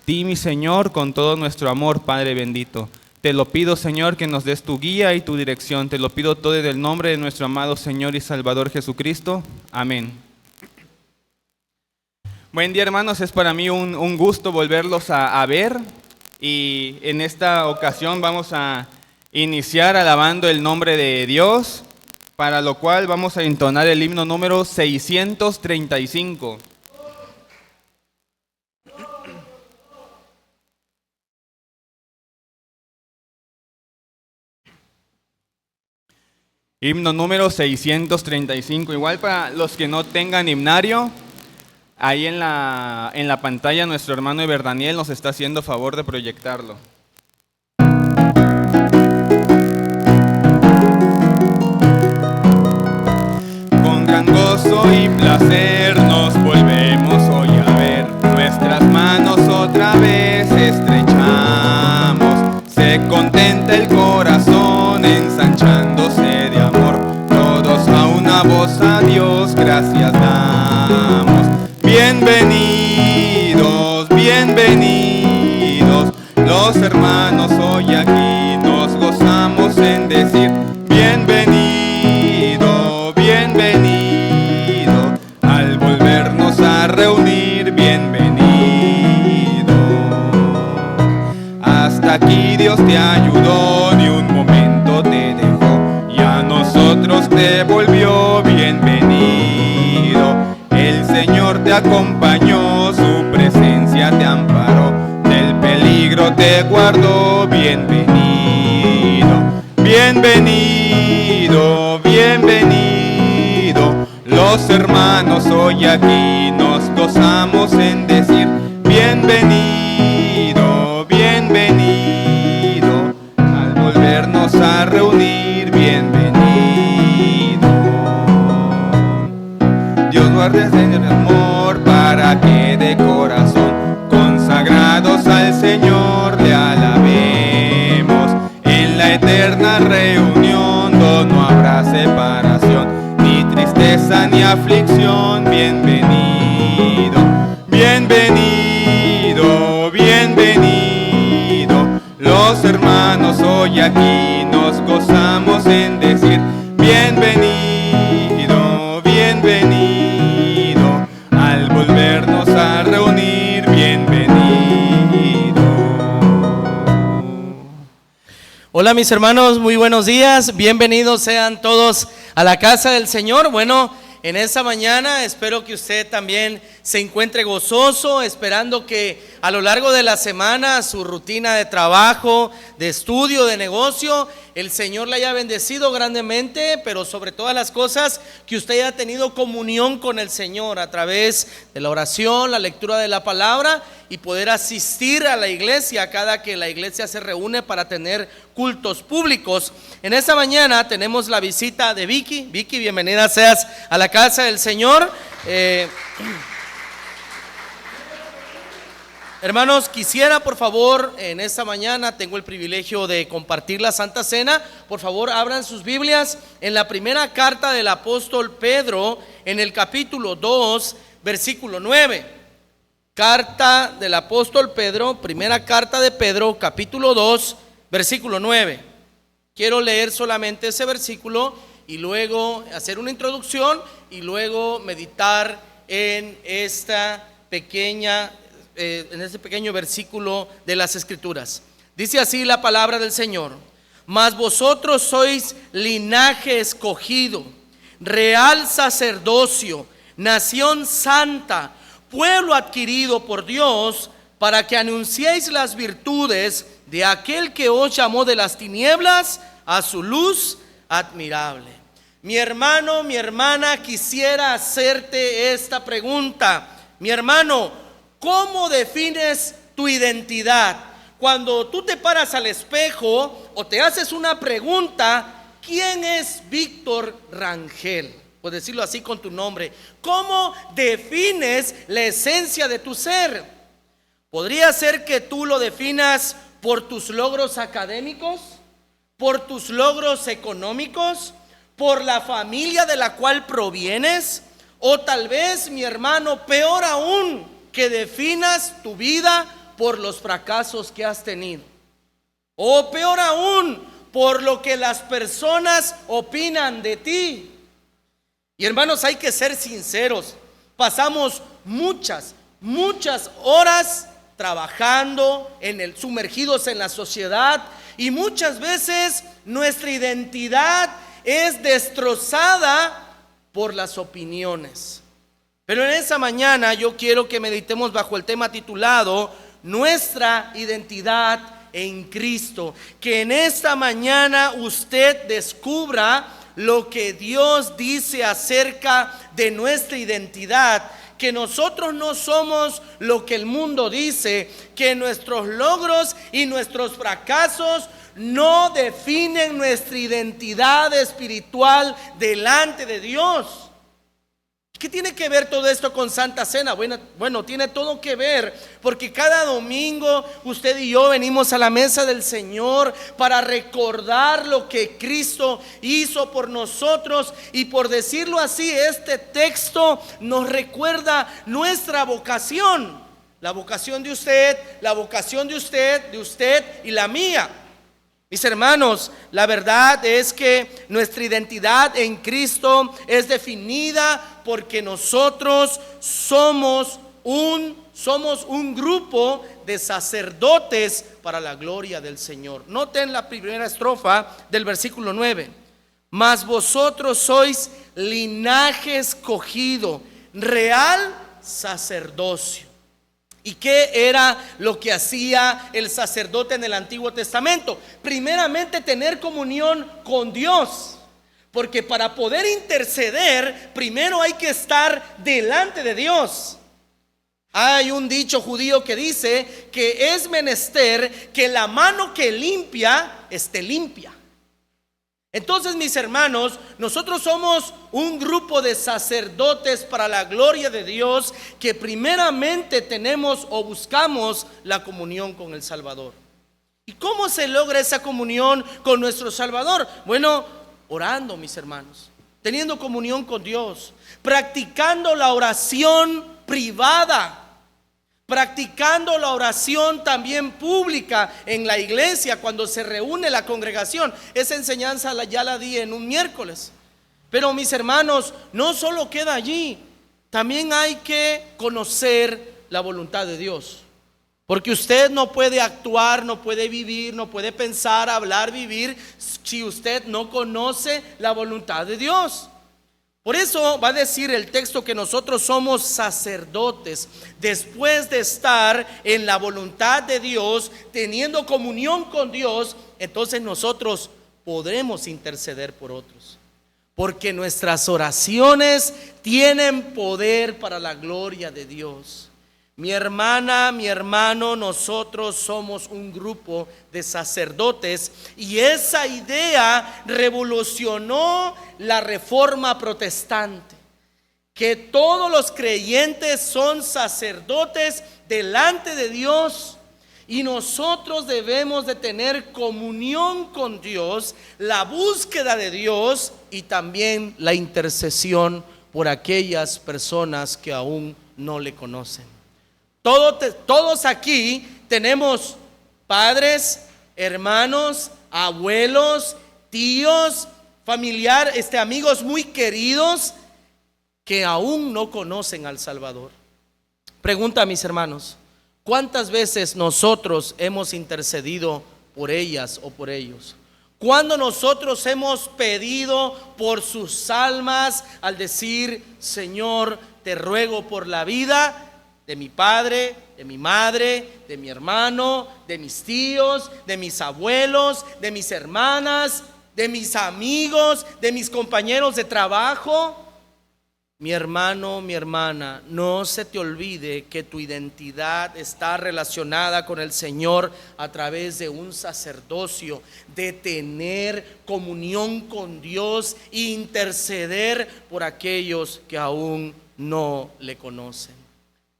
ti, mi Señor, con todo nuestro amor, Padre bendito. Te lo pido, Señor, que nos des tu guía y tu dirección. Te lo pido todo en el nombre de nuestro amado Señor y Salvador Jesucristo. Amén. Buen día, hermanos. Es para mí un gusto volverlos a ver. Y en esta ocasión vamos a iniciar alabando el nombre de Dios, para lo cual vamos a entonar el himno número 635. Himno número 635. Igual para los que no tengan himnario, ahí en la pantalla nuestro hermano Eber Daniel nos está haciendo favor de proyectarlo. Con gran gozo y placer nos volvemos hoy a ver, nuestras manos otra vez estrechamos, se contenta el corazón ensanchándose de amor, todos a una voz a Dios gracias damos. Bienvenidos, bienvenidos, los hermanos hoy aquí nos gozamos en decir bienvenido, bienvenido, al volvernos a reunir, bienvenido. Hasta aquí Dios te ayudó, ni un momento te dejó, y a nosotros te volvió bienvenido. El Señor te acompañó, su presencia te amparó, del peligro te guardó, bienvenido. Bienvenido, bienvenido, los hermanos hoy aquí nos gozamos en decir bienvenido, bienvenido, al volvernos a reunir, bienvenido. Dios guarde en el amor para que de corazón consagrados al Señor le alabemos. En la eterna reunión donde no habrá separación, ni tristeza ni aflicción. Bienvenido, bienvenido, bienvenido, los hermanos hoy aquí nos gozamos en decir bienvenido, bienvenido, al volvernos a reunir, bienvenido. Hola mis hermanos, muy buenos días, bienvenidos sean todos a la casa del Señor. Bueno, en esta mañana espero que usted también se encuentre gozoso, esperando que a lo largo de la semana su rutina de trabajo, de estudio, de negocio, el Señor le haya bendecido grandemente, pero sobre todas las cosas que usted haya tenido comunión con el Señor a través de la oración, la lectura de la palabra y poder asistir a la iglesia cada que la iglesia se reúne para tener cultos públicos. En esta mañana tenemos la visita de Vicky. Vicky, bienvenida seas a la casa del Señor. Hermanos, quisiera por favor, en esta mañana tengo el privilegio de compartir la Santa Cena. Por favor, abran sus Biblias en la primera carta del apóstol Pedro, en el capítulo 2, versículo 9. Carta del apóstol Pedro, primera carta de Pedro, capítulo 2, versículo 9. Quiero leer solamente ese versículo y luego hacer una introducción y luego meditar en esta pequeña en este pequeño versículo de las Escrituras. Dice así la palabra del Señor: mas vosotros sois linaje escogido, real sacerdocio, nación santa, pueblo adquirido por Dios, para que anunciéis las virtudes de aquel que os llamó de las tinieblas a su luz admirable. Mi hermano, mi hermana, quisiera hacerte esta pregunta. Mi hermano, ¿cómo defines tu identidad? Cuando tú te paras al espejo o te haces una pregunta, ¿quién es Víctor Rangel? Puedes decirlo así con tu nombre. ¿Cómo defines la esencia de tu ser? ¿Podría ser que tú lo definas por tus logros académicos? ¿Por tus logros económicos? ¿Por la familia de la cual provienes? O tal vez, mi hermano, peor aún, que definas tu vida por los fracasos que has tenido. O peor aún, por lo que las personas opinan de ti. Y hermanos, hay que ser sinceros. Pasamos muchas horas trabajando sumergidos en la sociedad, y muchas veces nuestra identidad es destrozada por las opiniones. Pero en esa mañana yo quiero que meditemos bajo el tema titulado Nuestra identidad en Cristo. Que en esta mañana usted descubra lo que Dios dice acerca de nuestra identidad. Que nosotros no somos lo que el mundo dice, que nuestros logros y nuestros fracasos no definen nuestra identidad espiritual delante de Dios. ¿Qué tiene que ver todo esto con Santa Cena? Bueno, tiene todo que ver, porque cada domingo usted y yo venimos a la mesa del Señor para recordar lo que Cristo hizo por nosotros. Y por decirlo así, este texto nos recuerda nuestra vocación. La vocación de usted, la vocación de usted y la mía. Mis hermanos, la verdad es que nuestra identidad en Cristo es definida porque nosotros somos un grupo de sacerdotes para la gloria del Señor. Noten la primera estrofa del versículo 9. Mas vosotros sois linaje escogido, real sacerdocio. ¿Y qué era lo que hacía el sacerdote en el Antiguo Testamento? Primeramente, tener comunión con Dios. Porque para poder interceder, primero hay que estar delante de Dios. Hay un dicho judío que dice que es menester que la mano que limpia esté limpia. Entonces, mis hermanos, nosotros somos un grupo de sacerdotes para la gloria de Dios, que primeramente tenemos o buscamos la comunión con el Salvador. ¿Y cómo se logra esa comunión con nuestro Salvador? Bueno, orando, mis hermanos, teniendo comunión con Dios, practicando la oración privada, practicando la oración también pública en la iglesia cuando se reúne la congregación. Esa enseñanza ya la di en un miércoles. Pero mis hermanos, no solo queda allí, también hay que conocer la voluntad de Dios. Porque usted no puede actuar, no puede vivir, no puede pensar, hablar, vivir si usted no conoce la voluntad de Dios. Por eso va a decir el texto que nosotros somos sacerdotes. Después de estar en la voluntad de Dios, teniendo comunión con Dios, entonces nosotros podremos interceder por otros. Porque nuestras oraciones tienen poder para la gloria de Dios. Mi hermana, mi hermano, nosotros somos un grupo de sacerdotes, y esa idea revolucionó la Reforma Protestante, que todos los creyentes son sacerdotes delante de Dios, y nosotros debemos de tener comunión con Dios, la búsqueda de Dios y también la intercesión por aquellas personas que aún no le conocen. Todos aquí tenemos padres, hermanos, abuelos, tíos, familiares, amigos muy queridos que aún no conocen al Salvador. Pregunta a mis hermanos, ¿cuántas veces nosotros hemos intercedido por ellas o por ellos? ¿Cuándo nosotros hemos pedido por sus almas al decir: Señor, te ruego por la vida de mi padre, de mi madre, de mi hermano, de mis tíos, de mis abuelos, de mis hermanas, de mis amigos, de mis compañeros de trabajo? Mi hermano, mi hermana, no se te olvide que tu identidad está relacionada con el Señor a través de un sacerdocio, de tener comunión con Dios e interceder por aquellos que aún no le conocen.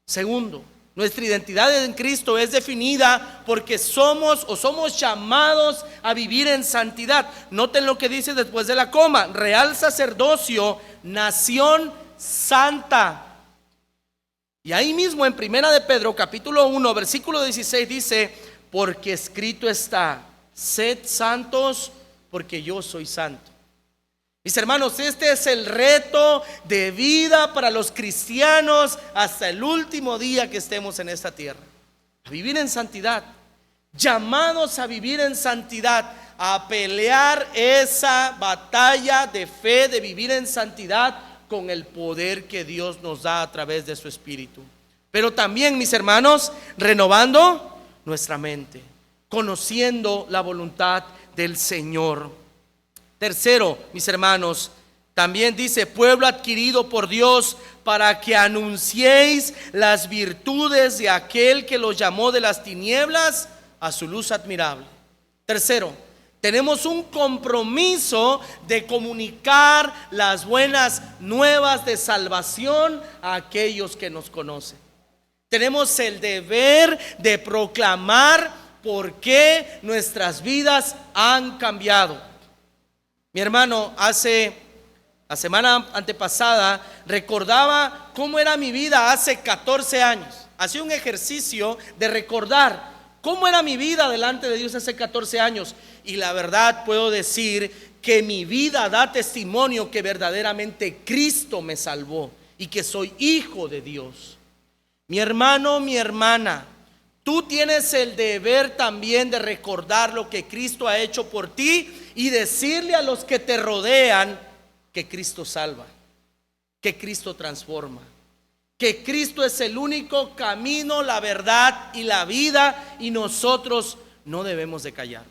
Segundo, nuestra identidad en Cristo es definida porque somos llamados a vivir en santidad. Noten lo que dice después de la coma: real sacerdocio, nación santa. Y ahí mismo en Primera de Pedro, capítulo 1, versículo 16 dice: porque escrito está, sed santos porque yo soy santo. Mis hermanos, este es el reto de vida para los cristianos hasta el último día que estemos en esta tierra. A vivir en santidad, llamados a vivir en santidad, a pelear esa batalla de fe, de vivir en santidad con el poder que Dios nos da a través de su Espíritu. Pero también, mis hermanos, renovando nuestra mente, conociendo la voluntad del Señor. Tercero, mis hermanos, también dice: pueblo adquirido por Dios, para que anunciéis las virtudes de aquel que los llamó de las tinieblas a su luz admirable. Tercero, tenemos un compromiso de comunicar las buenas nuevas de salvación a aquellos que nos conocen. Tenemos el deber de proclamar por qué nuestras vidas han cambiado. Mi hermano, la semana antepasada recordaba cómo era mi vida hace 14 años. Hacía un ejercicio de recordar cómo era mi vida delante de Dios hace 14 años. Y la verdad puedo decir que mi vida da testimonio que verdaderamente Cristo me salvó y que soy hijo de Dios. Mi hermano, mi hermana, tú tienes el deber también de recordar lo que Cristo ha hecho por ti y decirle a los que te rodean que Cristo salva, que Cristo transforma, que Cristo es el único camino, la verdad y la vida, y nosotros no debemos de callar,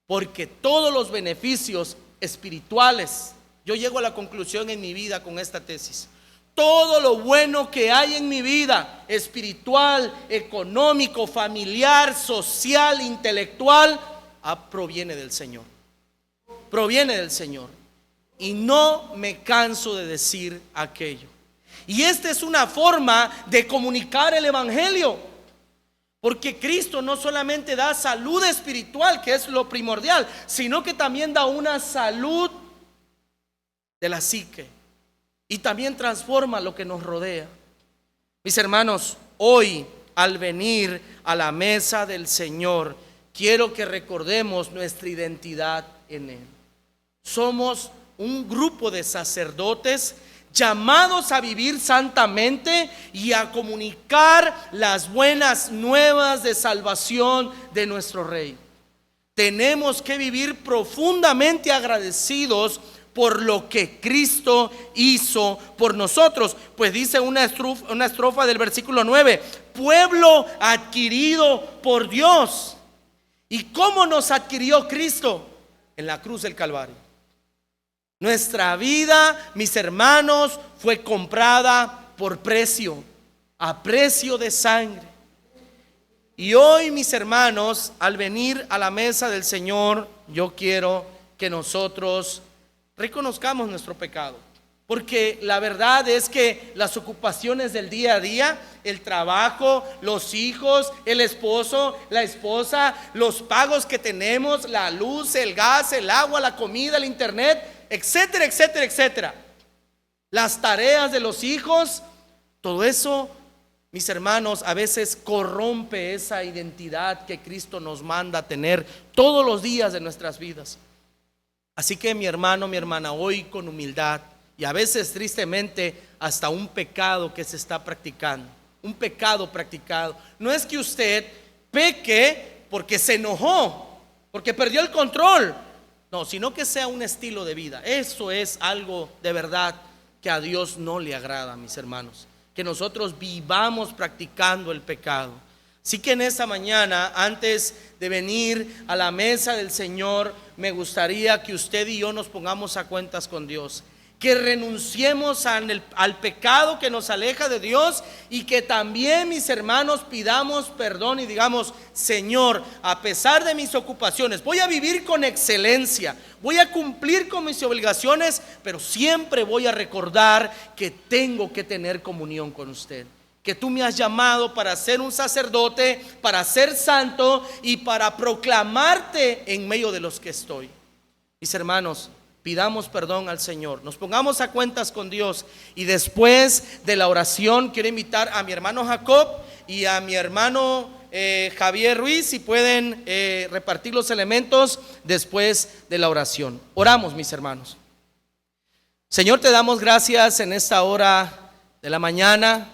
porque todos los beneficios espirituales, yo llego a la conclusión en mi vida con esta tesis: todo lo bueno que hay en mi vida, espiritual, económico, familiar, social, intelectual, proviene del Señor. Proviene del Señor. Y no me canso de decir aquello. Y esta es una forma de comunicar el Evangelio. Porque Cristo no solamente da salud espiritual, que es lo primordial, sino que también da una salud de la psique. Y también transforma lo que nos rodea. Mis hermanos, hoy al venir a la mesa del Señor, quiero que recordemos nuestra identidad en Él. Somos un grupo de sacerdotes llamados a vivir santamente y a comunicar las buenas nuevas de salvación de nuestro Rey. Tenemos que vivir profundamente agradecidos por lo que Cristo hizo por nosotros. Pues dice una estrofa del versículo 9: pueblo adquirido por Dios. ¿Y cómo nos adquirió Cristo? En la cruz del Calvario. Nuestra vida, mis hermanos, fue comprada por precio, a precio de sangre. Y hoy, mis hermanos, al venir a la mesa del Señor, yo quiero que nosotros reconozcamos nuestro pecado, porque la verdad es que las ocupaciones del día a día, el trabajo, los hijos, el esposo, la esposa, los pagos que tenemos, la luz, el gas, el agua, la comida, el internet, etcétera, etcétera, etcétera, las tareas de los hijos, todo eso, mis hermanos, a veces corrompe esa identidad que Cristo nos manda a tener todos los días de nuestras vidas. Así que mi hermano, mi hermana, hoy con humildad, y a veces tristemente hasta un pecado que se está practicando, un pecado practicado. No es que usted peque porque se enojó, porque perdió el control, no, sino que sea un estilo de vida. Eso es algo de verdad que a Dios no le agrada, mis hermanos, que nosotros vivamos practicando el pecado. Así que en esta mañana, antes de venir a la mesa del Señor, me gustaría que usted y yo nos pongamos a cuentas con Dios, que renunciemos al pecado que nos aleja de Dios, y que también, mis hermanos, pidamos perdón y digamos: Señor, a pesar de mis ocupaciones, voy a vivir con excelencia, voy a cumplir con mis obligaciones, pero siempre voy a recordar que tengo que tener comunión con usted, que tú me has llamado para ser un sacerdote, para ser santo y para proclamarte en medio de los que estoy. Mis hermanos, pidamos perdón al Señor, nos pongamos a cuentas con Dios, y después de la oración quiero invitar a mi hermano Jacob y a mi hermano Javier Ruiz, si pueden repartir los elementos después de la oración. Oramos, mis hermanos. Señor, te damos gracias en esta hora de la mañana,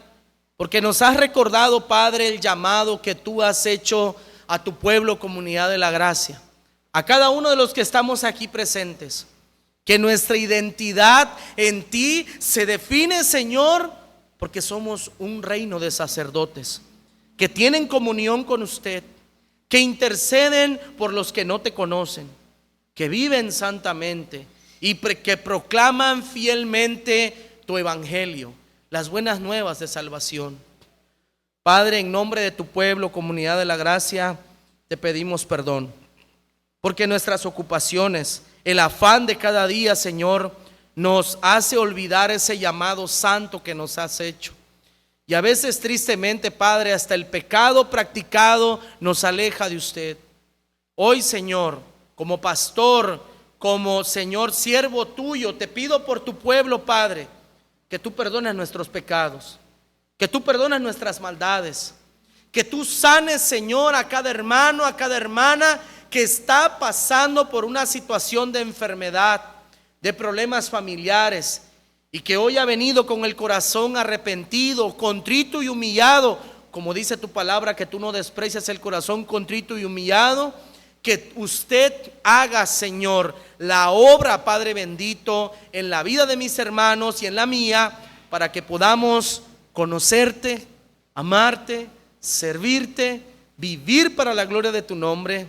porque nos has recordado, Padre, el llamado que tú has hecho a tu pueblo, Comunidad de la Gracia, a cada uno de los que estamos aquí presentes, que nuestra identidad en ti se define, Señor, porque somos un reino de sacerdotes que tienen comunión con usted, que interceden por los que no te conocen, que viven santamente y que proclaman fielmente tu evangelio, las buenas nuevas de salvación. Padre, en nombre de tu pueblo, Comunidad de la Gracia, te pedimos perdón, porque nuestras ocupaciones, el afán de cada día, Señor, nos hace olvidar ese llamado santo que nos has hecho. Y a veces, tristemente, Padre, hasta el pecado practicado nos aleja de usted. Hoy, Señor, como pastor, como Señor siervo tuyo, te pido por tu pueblo, Padre, que tú perdones nuestros pecados, que tú perdones nuestras maldades, que tú sanes, Señor, a cada hermano, a cada hermana que está pasando por una situación de enfermedad, de problemas familiares, y que hoy ha venido con el corazón arrepentido, contrito y humillado, como dice tu palabra, que tú no desprecias el corazón contrito y humillado. Que usted haga, Señor, la obra, Padre bendito, en la vida de mis hermanos y en la mía, para que podamos conocerte, amarte, servirte, vivir para la gloria de tu nombre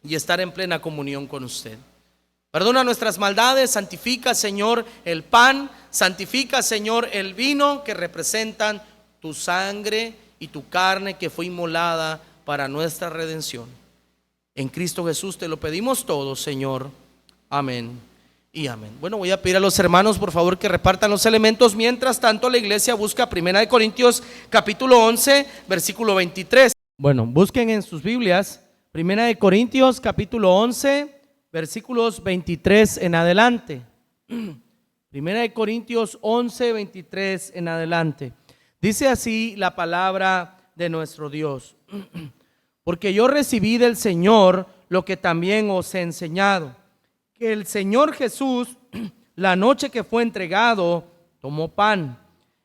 y estar en plena comunión con usted. Perdona nuestras maldades, santifica, Señor, el pan, santifica, Señor, el vino, que representan tu sangre y tu carne que fue inmolada para nuestra redención. En Cristo Jesús te lo pedimos todo, Señor. Amén y amén. Bueno, voy a pedir a los hermanos, por favor, que repartan los elementos. Mientras tanto, la iglesia busca 1 Corintios capítulo 11, versículo 23. Bueno, busquen en sus Biblias 1 Corintios capítulo 11, versículos 23 en adelante. 1 Corintios 11, 23 en adelante. Dice así la palabra de nuestro Dios. Porque yo recibí del Señor lo que también os he enseñado, que el Señor Jesús, la noche que fue entregado, tomó pan,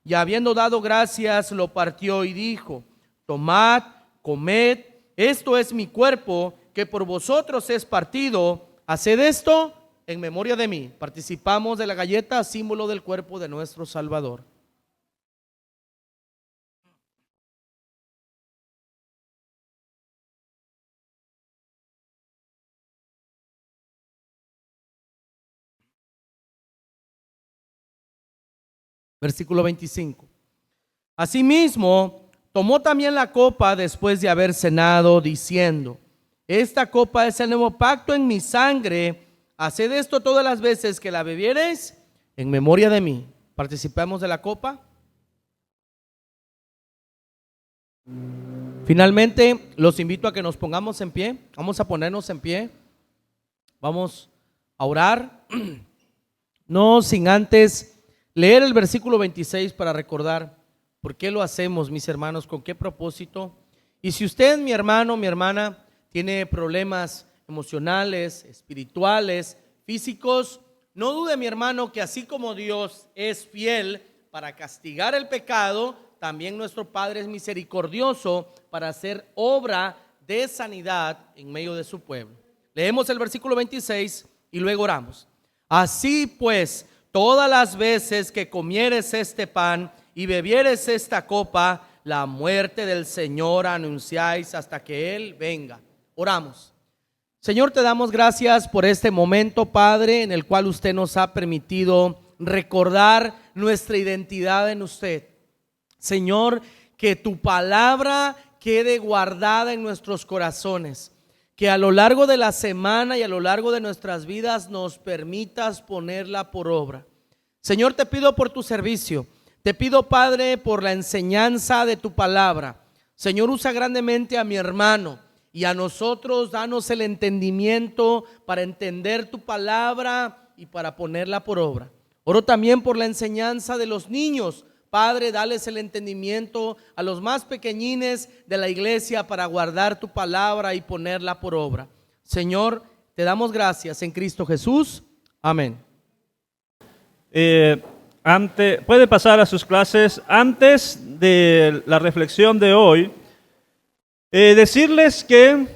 y habiendo dado gracias, lo partió y dijo: tomad, comed, esto es mi cuerpo, que por vosotros es partido, haced esto en memoria de mí. Participamos de la galleta, símbolo del cuerpo de nuestro Salvador. Versículo 25. Asimismo, tomó también la copa después de haber cenado, diciendo: esta copa es el nuevo pacto en mi sangre. Haced esto todas las veces que la bebiereis en memoria de mí. ¿Participamos de la copa? Finalmente, los invito a que nos pongamos en pie. Vamos a ponernos en pie. Vamos a orar. No sin antes leer el versículo 26 para recordar por qué lo hacemos, mis hermanos, con qué propósito. Y si usted, mi hermano, mi hermana, tiene problemas emocionales, espirituales, físicos, no dude, mi hermano, que así como Dios es fiel para castigar el pecado, también nuestro Padre es misericordioso para hacer obra de sanidad en medio de su pueblo. Leemos el versículo 26 y luego oramos. Así pues, todas las veces que comieres este pan y bebieres esta copa, la muerte del Señor anunciáis hasta que Él venga. Oramos. Señor, te damos gracias por este momento, Padre, en el cual usted nos ha permitido recordar nuestra identidad en usted. Señor, que tu palabra quede guardada en nuestros corazones, que a lo largo de la semana y a lo largo de nuestras vidas nos permitas ponerla por obra. Señor, te pido por tu servicio, te pido, Padre, por la enseñanza de tu palabra. Señor, usa grandemente a mi hermano y a nosotros, danos el entendimiento para entender tu palabra y para ponerla por obra. Oro también por la enseñanza de los niños. Padre, dales el entendimiento a los más pequeñines de la iglesia para guardar tu palabra y ponerla por obra. Señor, te damos gracias en Cristo Jesús. Amén. Puede pasar a sus clases. Antes de la reflexión de hoy, decirles que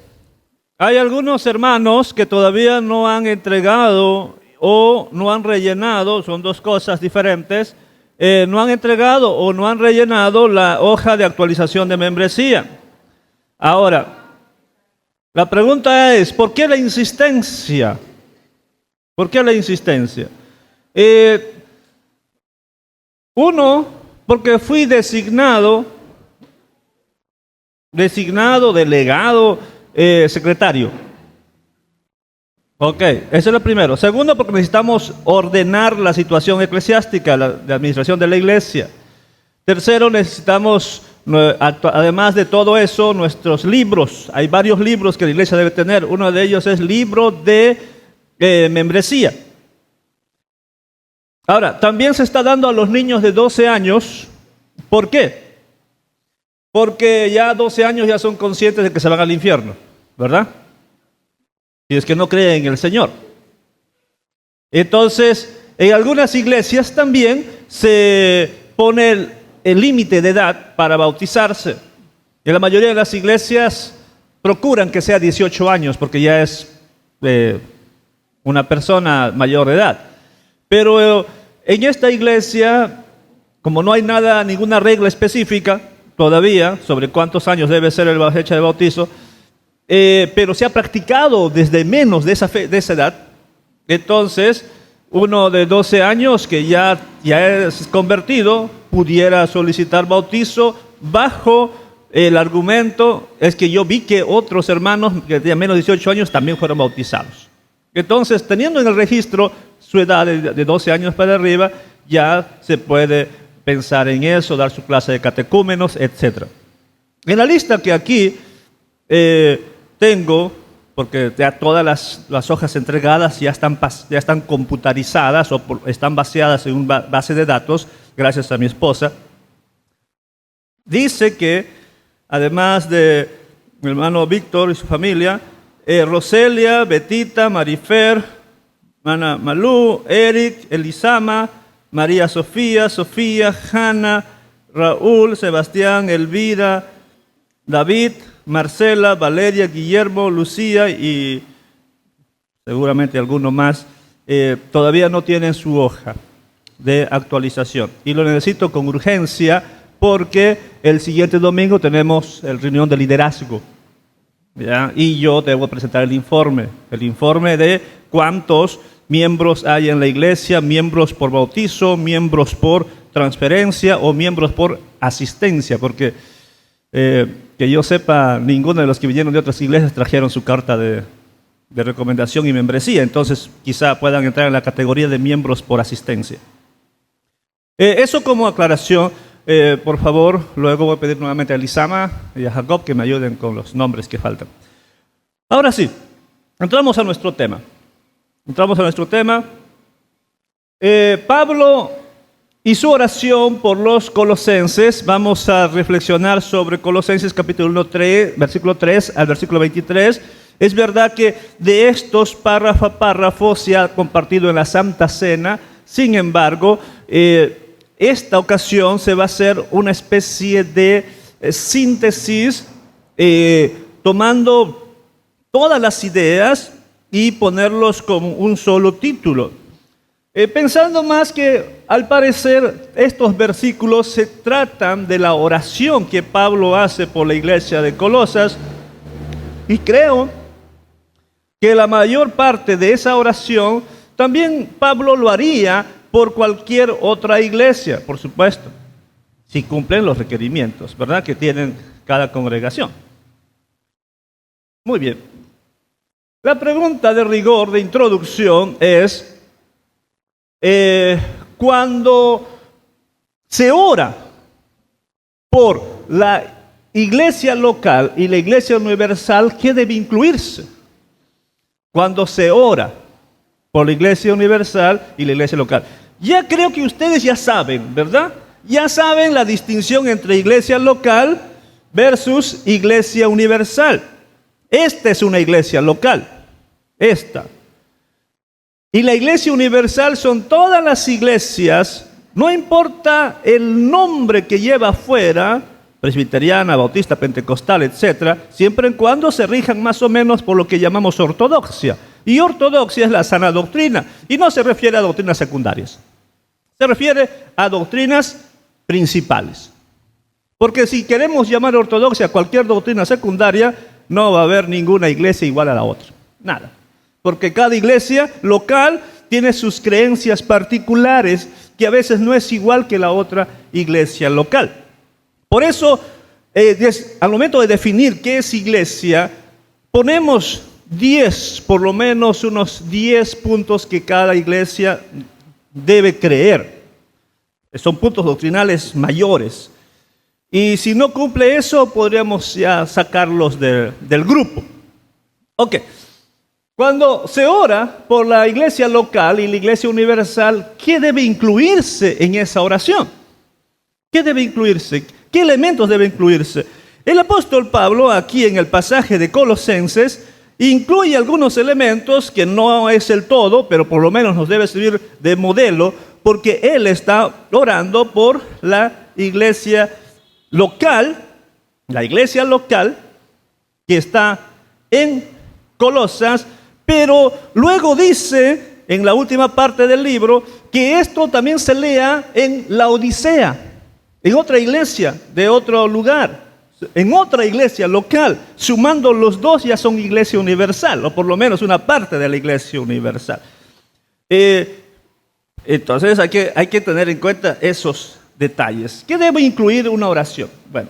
hay algunos hermanos que todavía no han entregado o no han rellenado, son dos cosas diferentes, no han entregado o no han rellenado la hoja de actualización de membresía. Ahora, la pregunta es, ¿por qué la insistencia? ¿Por qué la insistencia? Uno, porque fui designado, delegado, secretario. Ok, eso es lo primero. Segundo, porque necesitamos ordenar la situación eclesiástica, de administración de la iglesia. Tercero, necesitamos, además de todo eso, nuestros libros. Hay varios libros que la iglesia debe tener. Uno de ellos es libro de membresía. Ahora, también se está dando a los niños de 12 años. ¿Por qué? Porque ya a 12 años ya son conscientes de que se van al infierno, ¿verdad? Y es que no creen en el Señor. Entonces, en algunas iglesias también se pone el límite de edad para bautizarse. En la mayoría de las iglesias procuran que sea 18 años porque ya es una persona mayor de edad. Pero en esta iglesia, como no hay ninguna regla específica todavía sobre cuántos años debe ser la fecha de bautizo, pero se ha practicado desde menos de esa edad. Entonces, uno de 12 años que ya es convertido pudiera solicitar bautizo bajo el argumento es que yo vi que otros hermanos que tenían menos de 18 años también fueron bautizados. Entonces, teniendo en el registro su edad de 12 años para arriba, ya se puede pensar en eso, dar su clase de catecúmenos, etc. En la lista que aquí tengo, porque ya todas las hojas entregadas ya están computarizadas o están baseadas en una base de datos, gracias a mi esposa. Dice que, además de mi hermano Víctor y su familia, Roselia, Betita, Marifer, Mana Malú, Eric, Elisama, María Sofía, Hanna, Raúl, Sebastián, Elvira, David, Marcela, Valeria, Guillermo, Lucía y seguramente alguno más, todavía no tienen su hoja de actualización. Y lo necesito con urgencia porque el siguiente domingo tenemos el reunión de liderazgo, ¿ya? Y yo debo presentar el informe de cuántos miembros hay en la iglesia, miembros por bautizo, miembros por transferencia o miembros por asistencia, porque que yo sepa, ninguno de los que vinieron de otras iglesias trajeron su carta de recomendación y membresía, entonces quizá puedan entrar en la categoría de miembros por asistencia. Eso como aclaración, por favor, luego voy a pedir nuevamente a Elisama y a Jacob que me ayuden con los nombres que faltan. Ahora sí, entramos a nuestro tema. Pablo y su oración por los colosenses. Vamos a reflexionar sobre Colosenses capítulo 3, versículo 3 al versículo 23. Es verdad que de estos párrafo a párrafo se ha compartido en la Santa Cena. Sin embargo, esta ocasión se va a hacer una especie de síntesis, tomando todas las ideas y ponerlos como un solo título. Pensando más que, al parecer, estos versículos se tratan de la oración que Pablo hace por la iglesia de Colosas, y creo que la mayor parte de esa oración también Pablo lo haría por cualquier otra iglesia, por supuesto, si cumplen los requerimientos, ¿verdad?, que tienen cada congregación. Muy bien. La pregunta de rigor, de introducción, es: cuando se ora por la iglesia local y la iglesia universal, ¿qué debe incluirse? Cuando se ora por la iglesia universal y la iglesia local. Ya creo que ustedes ya saben, ¿verdad? Ya saben la distinción entre iglesia local versus iglesia universal. Esta es una iglesia local, esta. Y la iglesia universal son todas las iglesias, no importa el nombre que lleva afuera, presbiteriana, bautista, pentecostal, etcétera, siempre y cuando se rijan más o menos por lo que llamamos ortodoxia. Y ortodoxia es la sana doctrina, y no se refiere a doctrinas secundarias. Se refiere a doctrinas principales. Porque si queremos llamar ortodoxia a cualquier doctrina secundaria, no va a haber ninguna iglesia igual a la otra. Nada. Porque cada iglesia local tiene sus creencias particulares que a veces no es igual que la otra iglesia local. Por eso, al momento de definir qué es iglesia, ponemos 10, por lo menos unos 10 puntos que cada iglesia debe creer. Son puntos doctrinales mayores. Y si no cumple eso, podríamos ya sacarlos del grupo. Ok. Cuando se ora por la iglesia local y la iglesia universal, ¿qué debe incluirse en esa oración? ¿Qué debe incluirse? ¿Qué elementos deben incluirse? El apóstol Pablo, aquí en el pasaje de Colosenses, incluye algunos elementos que no es el todo, pero por lo menos nos debe servir de modelo, porque él está orando por la iglesia local, que está en Colosas, pero luego dice en la última parte del libro que esto también se lea en la Odisea, en otra iglesia de otro lugar, en otra iglesia local. Sumando los dos ya son iglesia universal, o por lo menos una parte de la iglesia universal. Entonces hay que tener en cuenta esos detalles. ¿Qué debe incluir una oración? Bueno,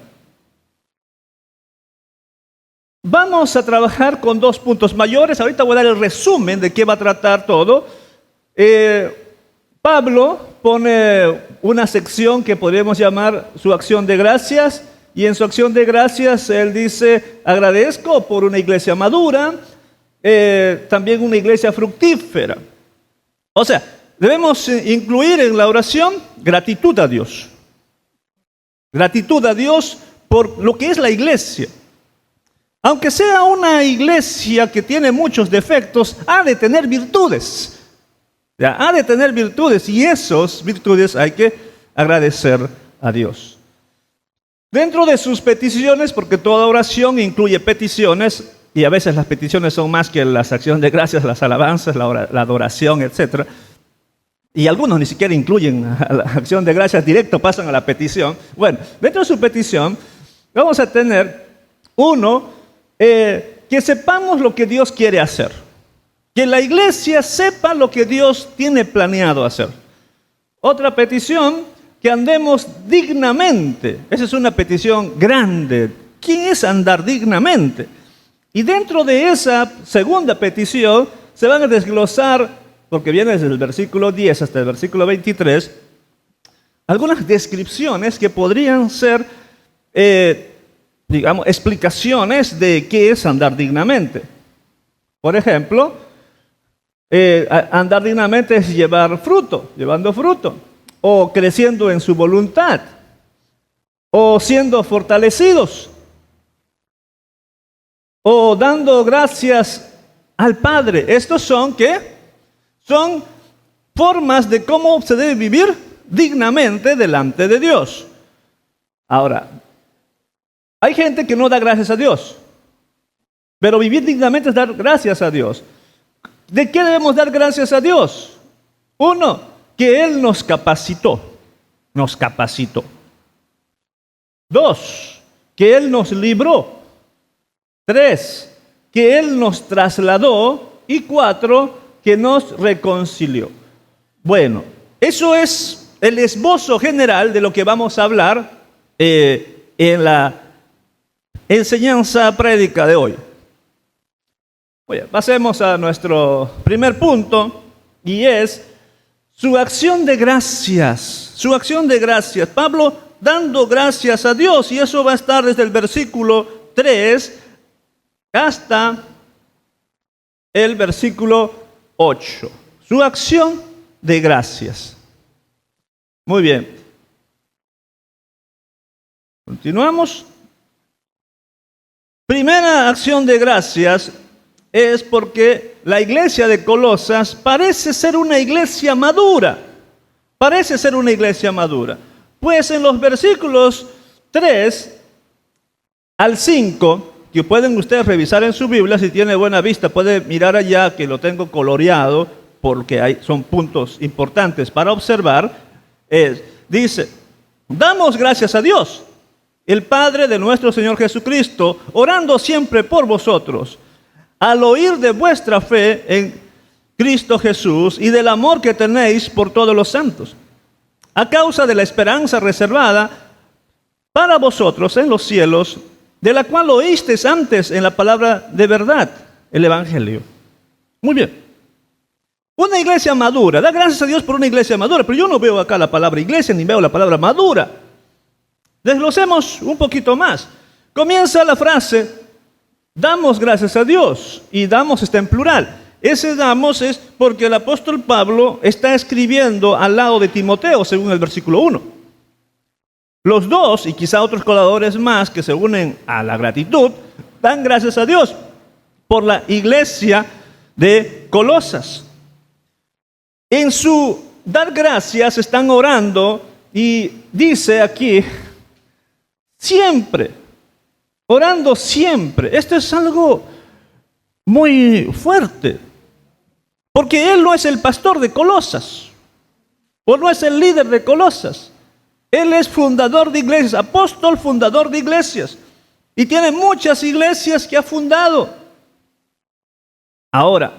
vamos a trabajar con 2 puntos mayores. Ahorita voy a dar el resumen de qué va a tratar todo. Pablo pone una sección que podríamos llamar su acción de gracias. Y en su acción de gracias él dice: agradezco por una iglesia madura, también una iglesia fructífera. O sea, debemos incluir en la oración gratitud a Dios. Gratitud a Dios por lo que es la iglesia. Aunque sea una iglesia que tiene muchos defectos, ha de tener virtudes. Ha de tener virtudes, y esas virtudes hay que agradecer a Dios. Dentro de sus peticiones, porque toda oración incluye peticiones, y a veces las peticiones son más que las acciones de gracias, las alabanzas, la adoración, etc. Y algunos ni siquiera incluyen a la acción de gracias, directo pasan a la petición. Bueno, dentro de su petición vamos a tener que sepamos lo que Dios quiere hacer. Que la iglesia sepa lo que Dios tiene planeado hacer. Otra petición, que andemos dignamente. Esa es una petición grande. ¿Quién es andar dignamente? Y dentro de esa segunda petición se van a desglosar, porque viene desde el versículo 10 hasta el versículo 23, algunas descripciones que podrían ser, explicaciones de qué es andar dignamente. Por ejemplo, andar dignamente es llevando fruto, o creciendo en su voluntad, o siendo fortalecidos, o dando gracias al Padre. Estos son, ¿qué? Son formas de cómo se debe vivir dignamente delante de Dios. Ahora, hay gente que no da gracias a Dios, pero vivir dignamente es dar gracias a Dios. ¿De qué debemos dar gracias a Dios? 1, que Él nos capacitó. 2, que Él nos libró. 3, que Él nos trasladó. Y 4, que nos reconcilió. Bueno, eso es el esbozo general de lo que vamos a hablar en la enseñanza prédica de hoy. Oye, pasemos a nuestro primer punto, y es su acción de gracias. Su acción de gracias. Pablo dando gracias a Dios, y eso va a estar desde el versículo 3 hasta el versículo 8. su acción de gracias. Muy bien. Continuamos. Primera acción de gracias es porque la iglesia de Colosas parece ser una iglesia madura. Parece ser una iglesia madura. Pues en los versículos 3 al 5, que pueden ustedes revisar en su Biblia, si tiene buena vista, puede mirar allá que lo tengo coloreado, porque son puntos importantes para observar. Dice, damos gracias a Dios, el Padre de nuestro Señor Jesucristo, orando siempre por vosotros, al oír de vuestra fe en Cristo Jesús y del amor que tenéis por todos los santos, a causa de la esperanza reservada para vosotros en los cielos, de la cual oísteis antes en la palabra de verdad, el Evangelio. Muy bien. Una iglesia madura. Da gracias a Dios por una iglesia madura, pero yo no veo acá la palabra iglesia ni veo la palabra madura. Desglosemos un poquito más. Comienza la frase, damos gracias a Dios, y damos está en plural. Ese damos es porque el apóstol Pablo está escribiendo al lado de Timoteo, según el versículo 1. Los dos, y quizá otros coladores más que se unen a la gratitud, dan gracias a Dios por la iglesia de Colosas. En su dar gracias están orando y dice aquí, siempre, orando siempre. Esto es algo muy fuerte, porque él no es el pastor de Colosas, o no es el líder de Colosas. Él es fundador de iglesias, apóstol fundador de iglesias, y tiene muchas iglesias que ha fundado. Ahora,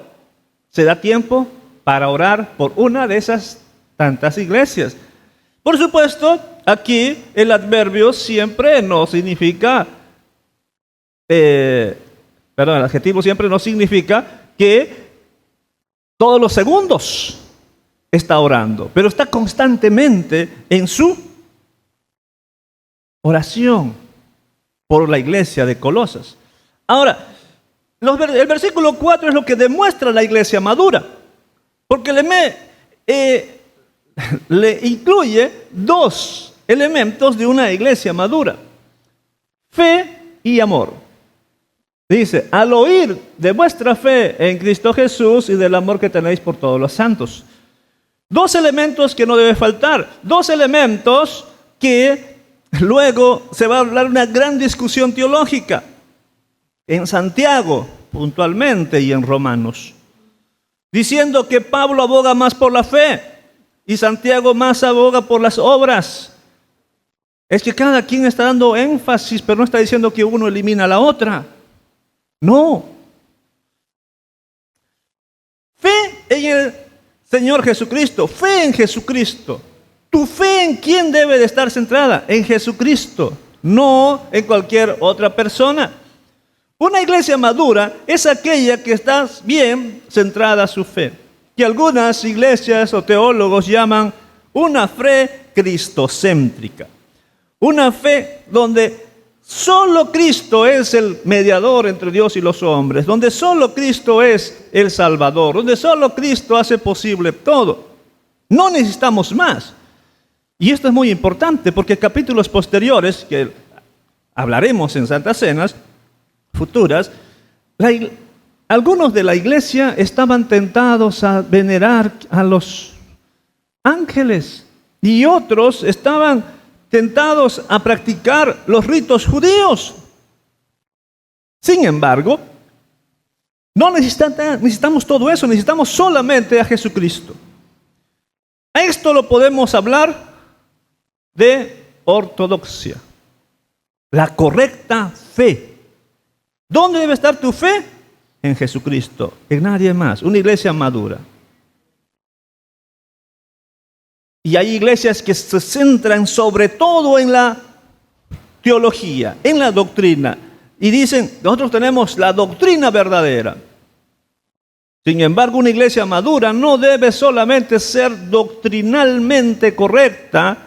se da tiempo para orar por una de esas tantas iglesias. Por supuesto, aquí el adverbio siempre no significa, el adjetivo siempre no significa que todos los segundos está orando, pero está constantemente en su oración por la iglesia de Colosas. Ahora, el versículo 4 es lo que demuestra la iglesia madura, porque le incluye dos elementos de una iglesia madura: fe y amor. Dice, al oír de vuestra fe en Cristo Jesús y del amor que tenéis por todos los santos. Dos elementos que no debe faltar, dos elementos que luego se va a hablar una gran discusión teológica en Santiago puntualmente y en Romanos, diciendo que Pablo aboga más por la fe y Santiago más aboga por las obras. Es que cada quien está dando énfasis, pero no está diciendo que uno elimina a la otra. No. Fe en el Señor Jesucristo, fe en Jesucristo. ¿Tu fe en quién debe de estar centrada? En Jesucristo, no en cualquier otra persona. Una iglesia madura es aquella que está bien centrada a su fe, que algunas iglesias o teólogos llaman una fe cristocéntrica. Una fe donde solo Cristo es el mediador entre Dios y los hombres, donde solo Cristo es el Salvador, donde solo Cristo hace posible todo. No necesitamos más. Y esto es muy importante porque capítulos posteriores, que hablaremos en Santas Cenas futuras, algunos de la iglesia estaban tentados a venerar a los ángeles y otros estaban tentados a practicar los ritos judíos. Sin embargo, no necesitamos todo eso, necesitamos solamente a Jesucristo. A esto lo podemos hablar de ortodoxia, la correcta fe. ¿Dónde debe estar tu fe? En Jesucristo, en nadie más. Una iglesia madura. Y hay iglesias que se centran sobre todo en la teología, en la doctrina. Y dicen, nosotros tenemos la doctrina verdadera. Sin embargo, una iglesia madura no debe solamente ser doctrinalmente correcta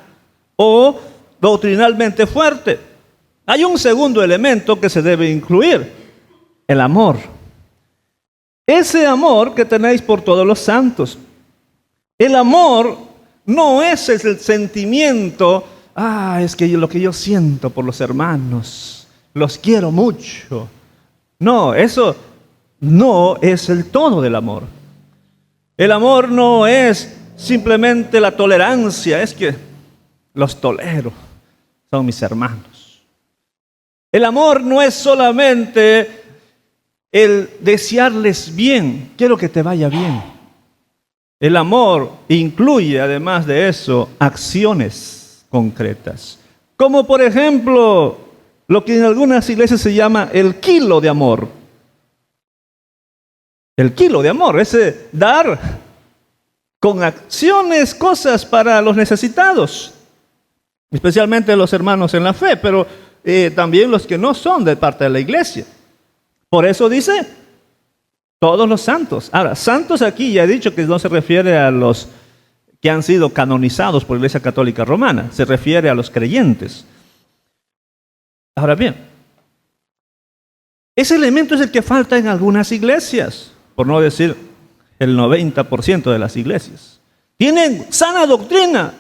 o doctrinalmente fuerte. Hay un segundo elemento que se debe incluir: el amor. Ese amor que tenéis por todos los santos. El amor no es el sentimiento, es que lo que yo siento por los hermanos, los quiero mucho. No, eso no es el todo del amor. El amor no es simplemente la tolerancia, es que los tolero, son mis hermanos. El amor no es solamente el desearles bien, quiero que te vaya bien. El amor incluye, además de eso, acciones concretas. Como por ejemplo, lo que en algunas iglesias se llama el kilo de amor. El kilo de amor, ese dar con acciones cosas para los necesitados, especialmente los hermanos en la fe, pero también los que no son de parte de la iglesia. Por eso dice, todos los santos. Ahora, santos aquí ya he dicho que no se refiere a los que han sido canonizados por la Iglesia Católica Romana, se refiere a los creyentes. Ahora bien, ese elemento es el que falta en algunas iglesias, por no decir el 90% de las iglesias. Tienen sana doctrina,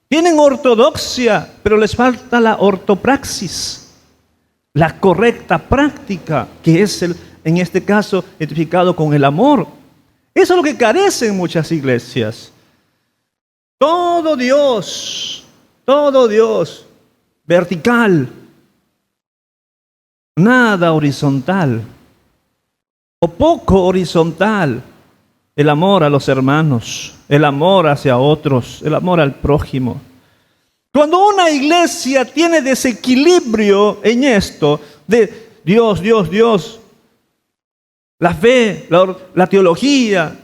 tienen ortodoxia, pero les falta la ortopraxis, la correcta práctica, que es en este caso identificado con el amor. Eso es lo que carecen muchas iglesias. Todo Dios, vertical, nada horizontal, o poco horizontal. El amor a los hermanos, el amor hacia otros, el amor al prójimo. Cuando una iglesia tiene desequilibrio en esto, de Dios, la fe, la teología,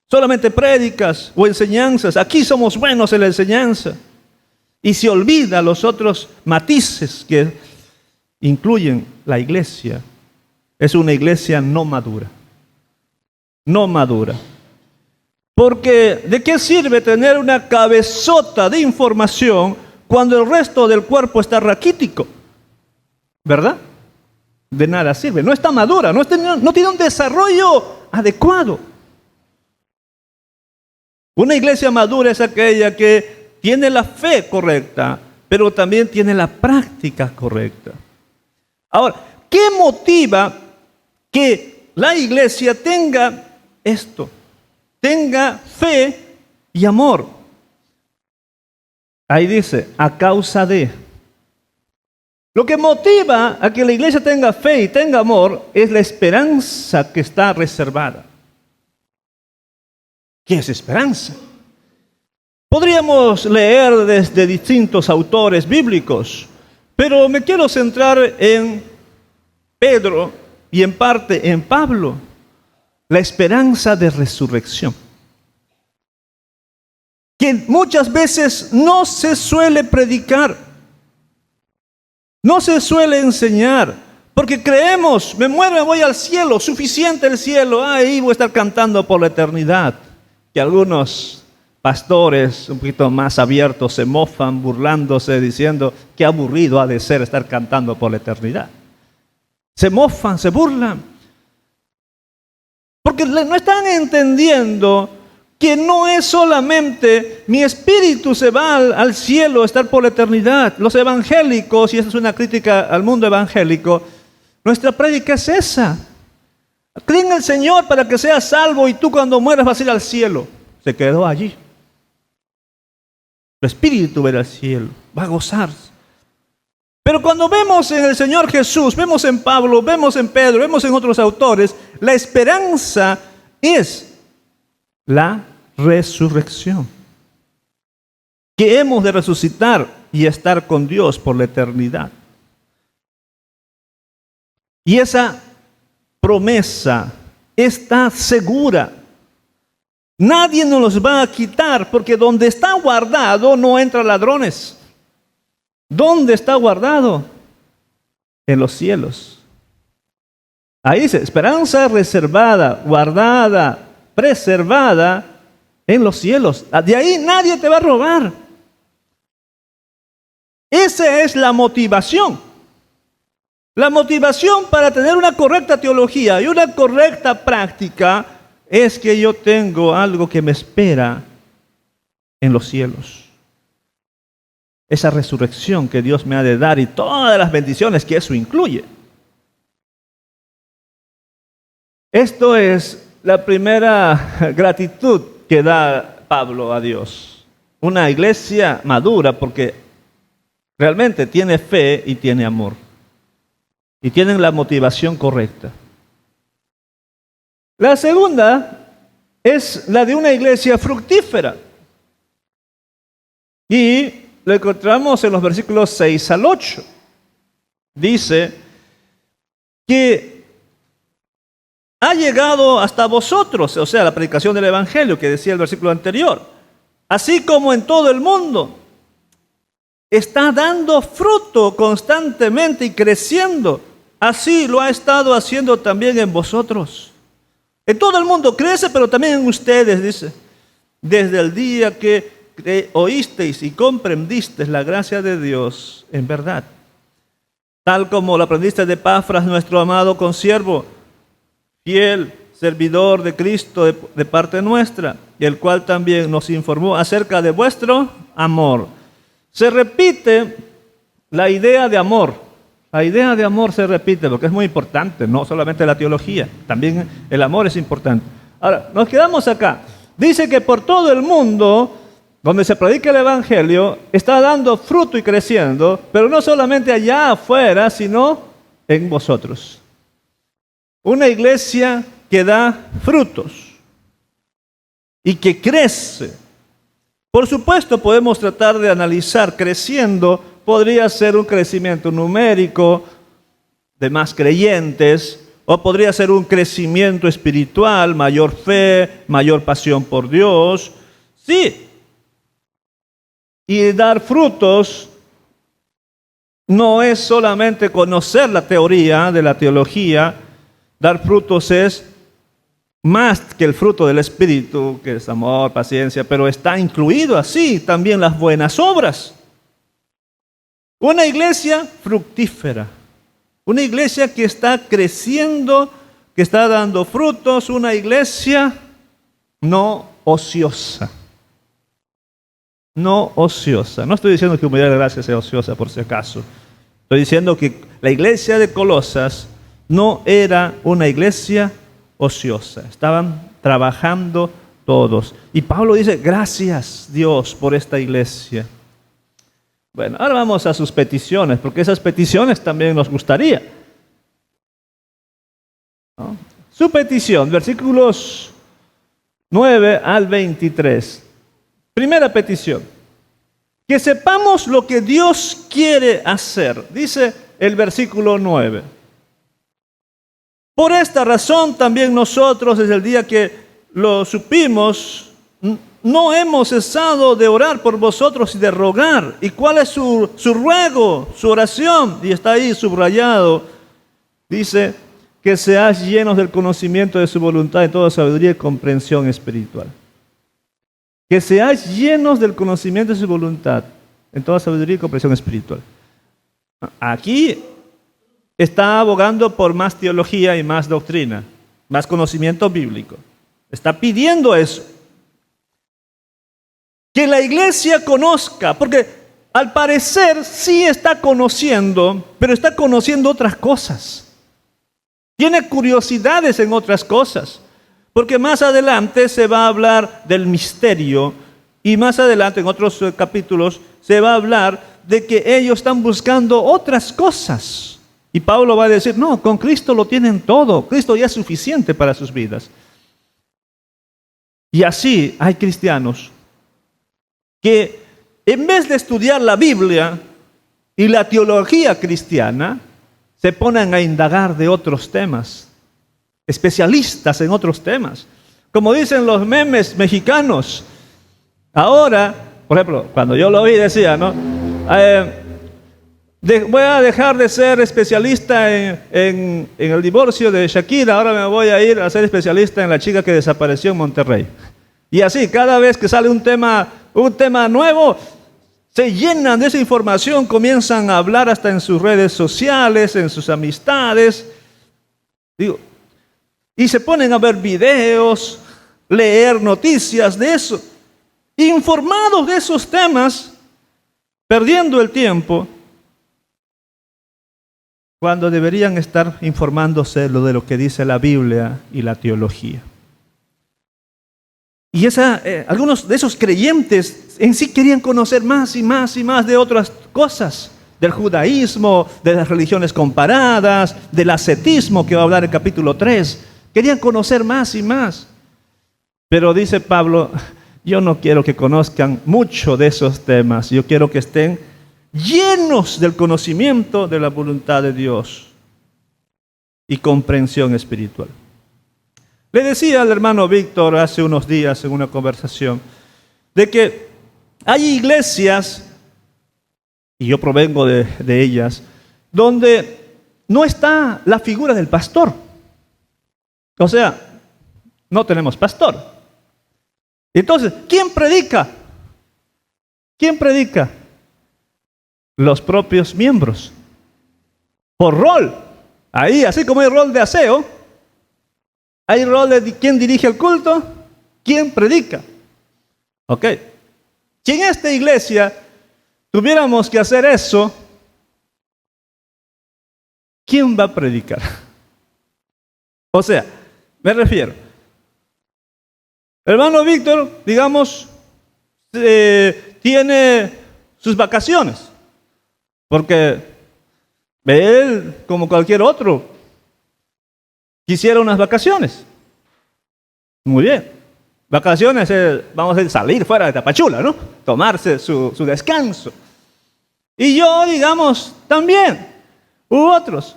solamente prédicas o enseñanzas, aquí somos buenos en la enseñanza, y se olvida los otros matices que incluyen la iglesia, es una iglesia no madura. No madura. Porque ¿de qué sirve tener una cabezota de información cuando el resto del cuerpo está raquítico? ¿Verdad? De nada sirve. No está madura, no tiene un desarrollo adecuado. Una iglesia madura es aquella que tiene la fe correcta, pero también tiene la práctica correcta. Ahora, ¿qué motiva que la iglesia tenga esto? Tenga fe y amor. Ahí dice, a causa de. Lo que motiva a que la iglesia tenga fe y tenga amor es la esperanza que está reservada. ¿Qué es esperanza? Podríamos leer desde distintos autores bíblicos, pero me quiero centrar en Pedro y en parte en Pablo. La esperanza de resurrección, que muchas veces no se suele predicar, no se suele enseñar, porque creemos, me muero, me voy al cielo, suficiente el cielo, ahí voy a estar cantando por la eternidad. Que algunos pastores un poquito más abiertos se mofan, burlándose, diciendo qué aburrido ha de ser estar cantando por la eternidad. Se mofan, se burlan. Porque no están entendiendo que no es solamente mi espíritu se va al cielo a estar por la eternidad. Los evangélicos, y esa es una crítica al mundo evangélico, nuestra prédica es esa. Cree en el Señor para que seas salvo y tú cuando mueras vas a ir al cielo. Se quedó allí. El espíritu va a ir al cielo, va a gozarse. Pero cuando vemos en el Señor Jesús, vemos en Pablo, vemos en Pedro, vemos en otros autores, la esperanza es la resurrección. Que hemos de resucitar y estar con Dios por la eternidad. Y esa promesa está segura. Nadie nos los va a quitar, porque donde está guardado no entran ladrones. ¿Dónde está guardado? En los cielos. Ahí dice, esperanza reservada, guardada, preservada en los cielos. De ahí nadie te va a robar. Esa es la motivación. La motivación para tener una correcta teología y una correcta práctica es que yo tengo algo que me espera en los cielos. Esa resurrección que Dios me ha de dar y todas las bendiciones que eso incluye. Esto es la primera gratitud que da Pablo a Dios. Una iglesia madura porque realmente tiene fe y tiene amor. Y tienen la motivación correcta. La segunda es la de una iglesia fructífera. Y lo encontramos en los versículos 6 al 8. Dice que ha llegado hasta vosotros, o sea, la predicación del Evangelio que decía el versículo anterior, así como en todo el mundo, está dando fruto constantemente y creciendo. Así lo ha estado haciendo también en vosotros. En todo el mundo crece, pero también en ustedes, dice, desde el día que oísteis y comprendisteis la gracia de Dios en verdad, tal como lo aprendiste de Epafras, nuestro amado consiervo, fiel servidor de Cristo de parte nuestra, y el cual también nos informó acerca de vuestro amor. Se repite la idea de amor. La idea de amor se repite porque es muy importante, no solamente la teología, también el amor es importante. Ahora, nos quedamos acá. Dice que por todo el mundo, donde se predica el Evangelio, está dando fruto y creciendo, pero no solamente allá afuera, sino en vosotros. Una iglesia que da frutos y que crece. Por supuesto, podemos tratar de analizar creciendo. Podría ser un crecimiento numérico de más creyentes, o podría ser un crecimiento espiritual, mayor fe, mayor pasión por Dios. Sí. Y dar frutos no es solamente conocer la teoría de la teología. Dar frutos es más que el fruto del Espíritu, que es amor, paciencia, pero está incluido así también las buenas obras. Una iglesia fructífera, una iglesia que está creciendo, que está dando frutos, una iglesia no ociosa. No ociosa. No estoy diciendo que Humanidad de Gracia sea ociosa por si acaso. Estoy diciendo que la iglesia de Colosas no era una iglesia ociosa. Estaban trabajando todos. Y Pablo dice, gracias Dios por esta iglesia. Bueno, ahora vamos a sus peticiones, porque esas peticiones también nos gustaría, ¿no? Su petición, versículos 9 al 23. Primera petición, que sepamos lo que Dios quiere hacer, dice el versículo 9. Por esta razón también nosotros, desde el día que lo supimos, no hemos cesado de orar por vosotros y de rogar. ¿Y cuál es su ruego, su oración? Y está ahí subrayado. Dice, que seáis llenos del conocimiento de su voluntad y toda sabiduría y comprensión espiritual. Que seáis llenos del conocimiento de su voluntad en toda sabiduría y comprensión espiritual. Aquí está abogando por más teología y más doctrina, más conocimiento bíblico. Está pidiendo eso. Que la iglesia conozca, porque al parecer sí está conociendo, pero está conociendo otras cosas. Tiene curiosidades en otras cosas, porque más adelante se va a hablar del misterio y más adelante en otros capítulos se va a hablar de que ellos están buscando otras cosas. Y Pablo va a decir, no, con Cristo lo tienen todo, Cristo ya es suficiente para sus vidas. Y así hay cristianos que en vez de estudiar la Biblia y la teología cristiana, se ponen a indagar de otros temas, especialistas en otros temas. Como dicen los memes mexicanos, ahora, por ejemplo, cuando yo lo oí decía, ¿no? Voy a dejar de ser especialista en el divorcio de Shakira, ahora me voy a ir a ser especialista en la chica que desapareció en Monterrey. Y así, cada vez que sale un tema nuevo, se llenan de esa información, comienzan a hablar hasta en sus redes sociales, en sus amistades. Y se ponen a ver videos, leer noticias de eso. informados de esos temas, perdiendo el tiempo, cuando deberían estar informándose de lo que dice la Biblia y la teología. Y algunos de esos creyentes en sí querían conocer más y más y más de otras cosas, del judaísmo, de las religiones comparadas, del ascetismo que va a hablar el capítulo 3. Querían conocer más y más. Pero dice Pablo, yo no quiero que conozcan mucho de esos temas, yo quiero que estén llenos del conocimiento de la voluntad de Dios y comprensión espiritual. Le decía al hermano Víctor hace unos días en una conversación de que hay iglesias, y yo provengo de ellas, donde no está la figura del pastor. O sea, no tenemos pastor. Entonces, ¿quién predica? ¿Quién predica? Los propios miembros. Por rol. Ahí, así como hay rol de aseo, hay rol de quién dirige el culto, quién predica. Ok. Si en esta iglesia tuviéramos que hacer eso, ¿quién va a predicar? O sea, me refiero, el hermano Víctor, digamos, tiene sus vacaciones, porque él, como cualquier otro, quisiera unas vacaciones. Muy bien. Vacaciones, vamos a salir fuera de Tapachula, ¿no? Tomarse su descanso. Y yo, digamos, también, u otros.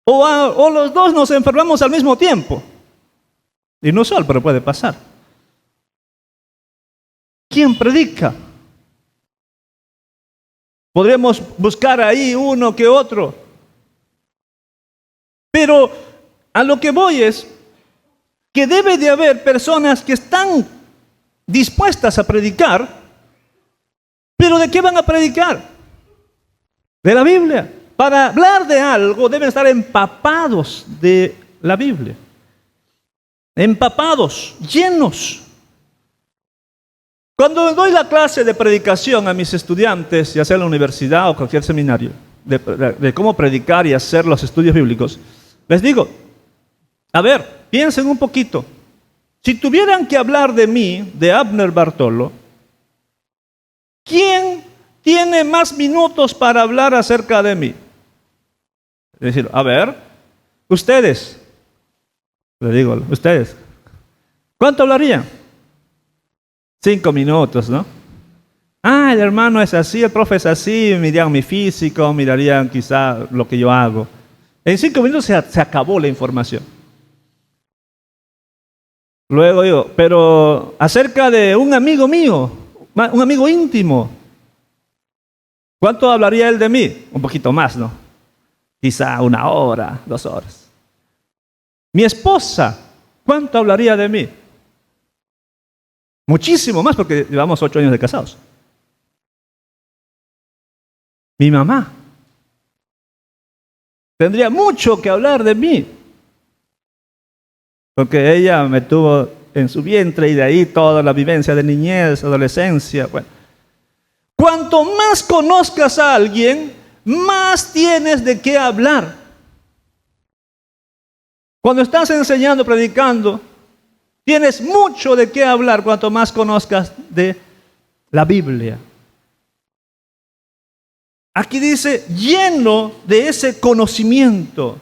O los dos nos enfermamos al mismo tiempo. Inusual, pero puede pasar. ¿Quién predica? Podríamos buscar ahí uno que otro. Pero a lo que voy es que debe de haber personas que están dispuestas a predicar, pero ¿de qué van a predicar? De la Biblia. Para hablar de algo deben estar empapados de la Biblia. Empapados, llenos. Cuando doy la clase de predicación a mis estudiantes, ya sea en la universidad o cualquier seminario, de cómo predicar y hacer los estudios bíblicos, les digo, a ver, piensen un poquito. Si tuvieran que hablar de mí, de Abner Bartolo, ¿quién tiene más minutos para hablar acerca de mí? Es decir, a ver, ustedes, le digo, ustedes, ¿cuánto hablarían? 5 minutos, ¿no? Ah, el hermano es así, el profe es así, mirarían mi físico, mirarían quizá lo que yo hago. En 5 minutos se acabó la información. Luego digo, pero acerca de un amigo mío, un amigo íntimo, ¿cuánto hablaría él de mí? Un poquito más, ¿no? Quizá 1 hora, 2 horas. Mi esposa, ¿cuánto hablaría de mí? Muchísimo más porque llevamos 8 años de casados. Mi mamá tendría mucho que hablar de mí, porque ella me tuvo en su vientre y de ahí toda la vivencia de niñez, adolescencia. Bueno, cuanto más conozcas a alguien, más tienes de qué hablar. Cuando estás enseñando, predicando, tienes mucho de qué hablar cuanto más conozcas de la Biblia. Aquí dice, lleno de ese conocimiento.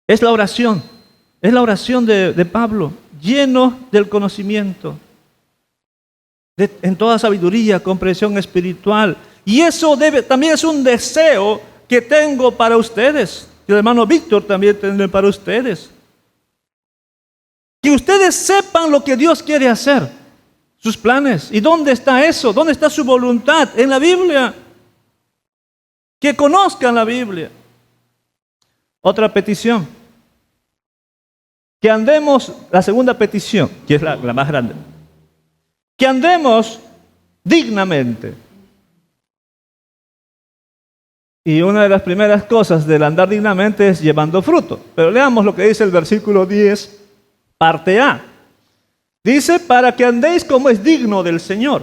Es la oración de Pablo, lleno del conocimiento, en toda sabiduría, comprensión espiritual. Y eso también es un deseo que tengo para ustedes, que el hermano Víctor también tiene para ustedes. Que ustedes sepan lo que Dios quiere hacer, sus planes. ¿Y dónde está eso? ¿Dónde está su voluntad? En la Biblia. Que conozcan la Biblia. Otra petición. Que andemos, la segunda petición, que es la más grande. Que andemos dignamente. Y una de las primeras cosas del andar dignamente es llevando fruto. Pero leamos lo que dice el versículo 10, parte A. Dice, para que andéis como es digno del Señor.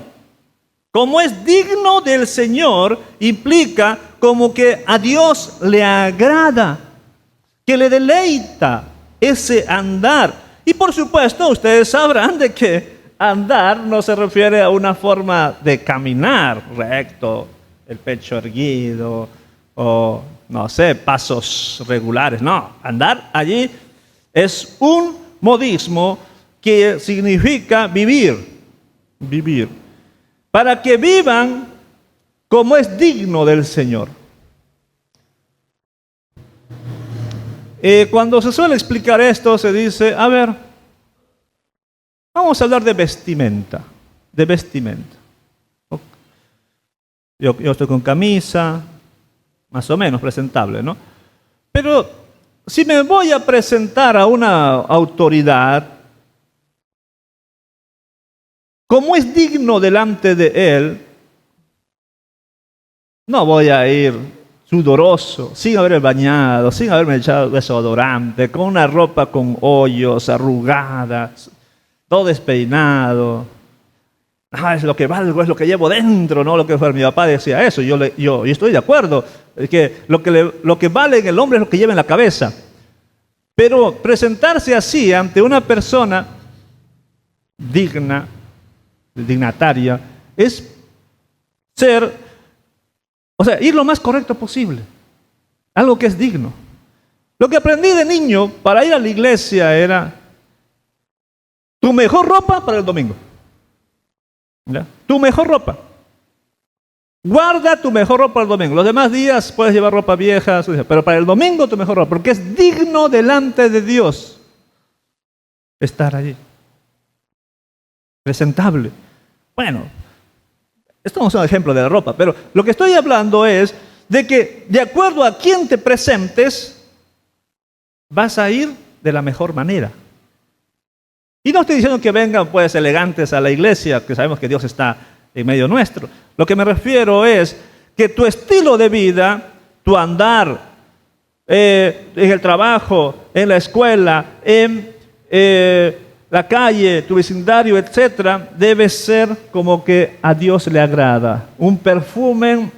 Como es digno del Señor implica como que a Dios le agrada, que le deleita ese andar. Y por supuesto, ustedes sabrán de que andar no se refiere a una forma de caminar recto, el pecho erguido, o no sé, pasos regulares. No, andar allí es un modismo que significa vivir, vivir. Para que vivan como es digno del Señor. Cuando se suele explicar esto, se dice, a ver, vamos a hablar de vestimenta, de vestimenta. Yo estoy con camisa, más o menos presentable, ¿no? Pero si me voy a presentar a una autoridad, como es digno delante de él, no voy a ir sudoroso, sin haberme bañado, sin haberme echado desodorante, con una ropa con hoyos, arrugada, todo despeinado. Es lo que valgo, es lo que llevo dentro, no lo que fue. Mi papá decía eso, yo estoy de acuerdo, es que lo que vale en el hombre es lo que lleva en la cabeza. Pero presentarse así ante una persona digna, dignataria, es ir lo más correcto posible, algo que es digno. Lo que aprendí de niño para ir a la iglesia era tu mejor ropa para el domingo. ¿Ya? Tu mejor ropa. Guarda tu mejor ropa para el domingo. Los demás días puedes llevar ropa vieja, pero para el domingo tu mejor ropa, porque es digno delante de Dios estar allí. Presentable. Bueno, esto no es un ejemplo de la ropa, pero lo que estoy hablando es de que de acuerdo a quién te presentes, vas a ir de la mejor manera. Y no estoy diciendo que vengan pues elegantes a la iglesia, que sabemos que Dios está en medio nuestro. Lo que me refiero es que tu estilo de vida, tu andar en el trabajo, en la escuela, en la calle, tu vecindario, etcétera, debe ser como que a Dios le agrada. Un perfume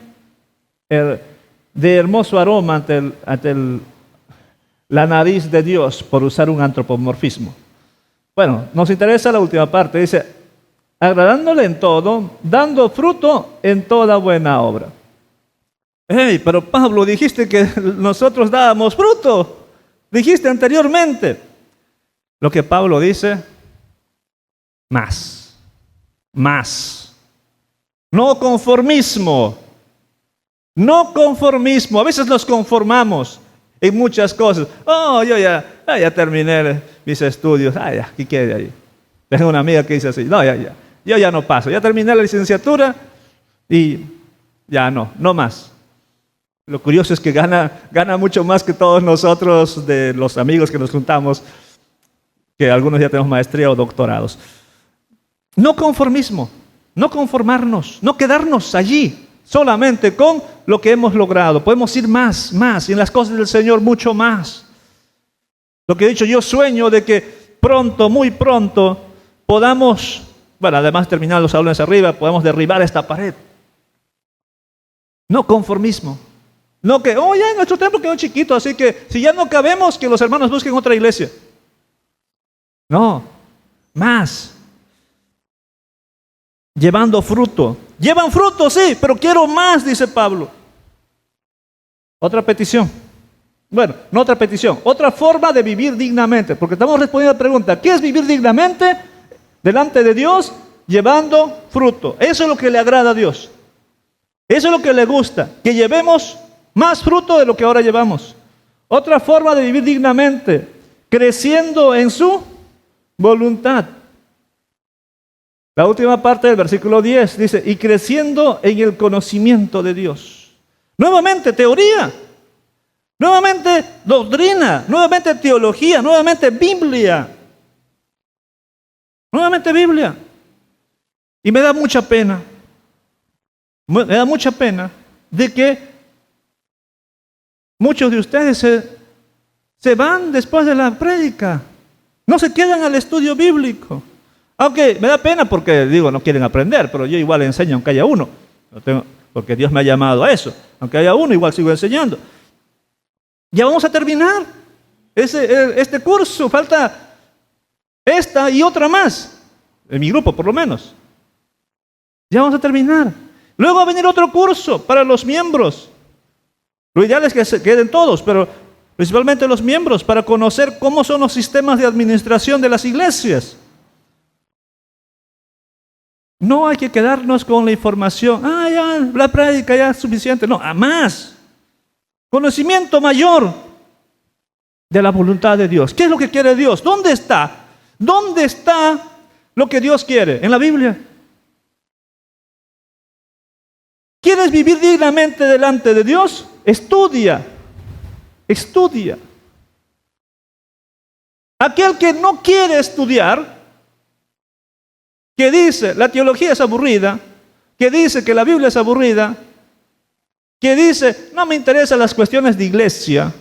de hermoso aroma ante la nariz de Dios, por usar un antropomorfismo. Bueno, nos interesa la última parte. Dice, agradándole en todo, dando fruto en toda buena obra. Hey, pero Pablo, dijiste que nosotros dábamos fruto. Dijiste anteriormente. Lo que Pablo dice, más. No conformismo. No conformismo. A veces nos conformamos en muchas cosas. Yo ya terminé mis estudios. Ya, ¿qué quiere ahí? Tengo una amiga que dice así, yo ya no paso. Ya terminé la licenciatura y ya no más. Lo curioso es que gana mucho más que todos nosotros, de los amigos que nos juntamos, que algunos ya tenemos maestría o doctorados. No conformismo, no conformarnos, no quedarnos allí solamente con lo que hemos logrado. Podemos ir más, y en las cosas del Señor mucho más. Lo que he dicho, yo sueño de que pronto, muy pronto, podamos, además de terminar los salones arriba, podamos derribar esta pared. No conformismo. No que, ya nuestro templo quedó chiquito, así que si ya no cabemos, que los hermanos busquen otra iglesia. No, más. Llevando fruto. Llevan fruto, sí, pero quiero más, dice Pablo. Otra petición. Bueno, no otra petición, otra forma de vivir dignamente, porque estamos respondiendo a la pregunta, ¿qué es vivir dignamente delante de Dios? Llevando fruto. Eso es lo que le agrada a Dios. Eso es lo que le gusta, que llevemos más fruto de lo que ahora llevamos. Otra forma de vivir dignamente, creciendo en su voluntad. La última parte del versículo 10 dice, y creciendo en el conocimiento de Dios. Nuevamente teoría, nuevamente doctrina, nuevamente teología, nuevamente Biblia. Nuevamente Biblia. Y me da mucha pena de que muchos de ustedes se van después de la prédica. No se quedan al estudio bíblico. Aunque me da pena porque, digo, no quieren aprender, pero yo igual enseño aunque haya uno. Porque Dios me ha llamado a eso. Aunque haya uno, igual sigo enseñando. Ya vamos a terminar este curso. Falta esta y otra más. En mi grupo, por lo menos. Ya vamos a terminar. Luego va a venir otro curso para los miembros. Lo ideal es que se queden todos, pero principalmente los miembros, para conocer cómo son los sistemas de administración de las iglesias. No hay que quedarnos con la información. Ya, la práctica ya es suficiente. No, a más. Conocimiento mayor de la voluntad de Dios. ¿Qué es lo que quiere Dios? ¿Dónde está? ¿Dónde está lo que Dios quiere? En la Biblia. ¿Quieres vivir dignamente delante de Dios? Estudia. Estudia. Aquel que no quiere estudiar, que dice la teología es aburrida, que dice que la Biblia es aburrida, que dice no me interesan las cuestiones de iglesia,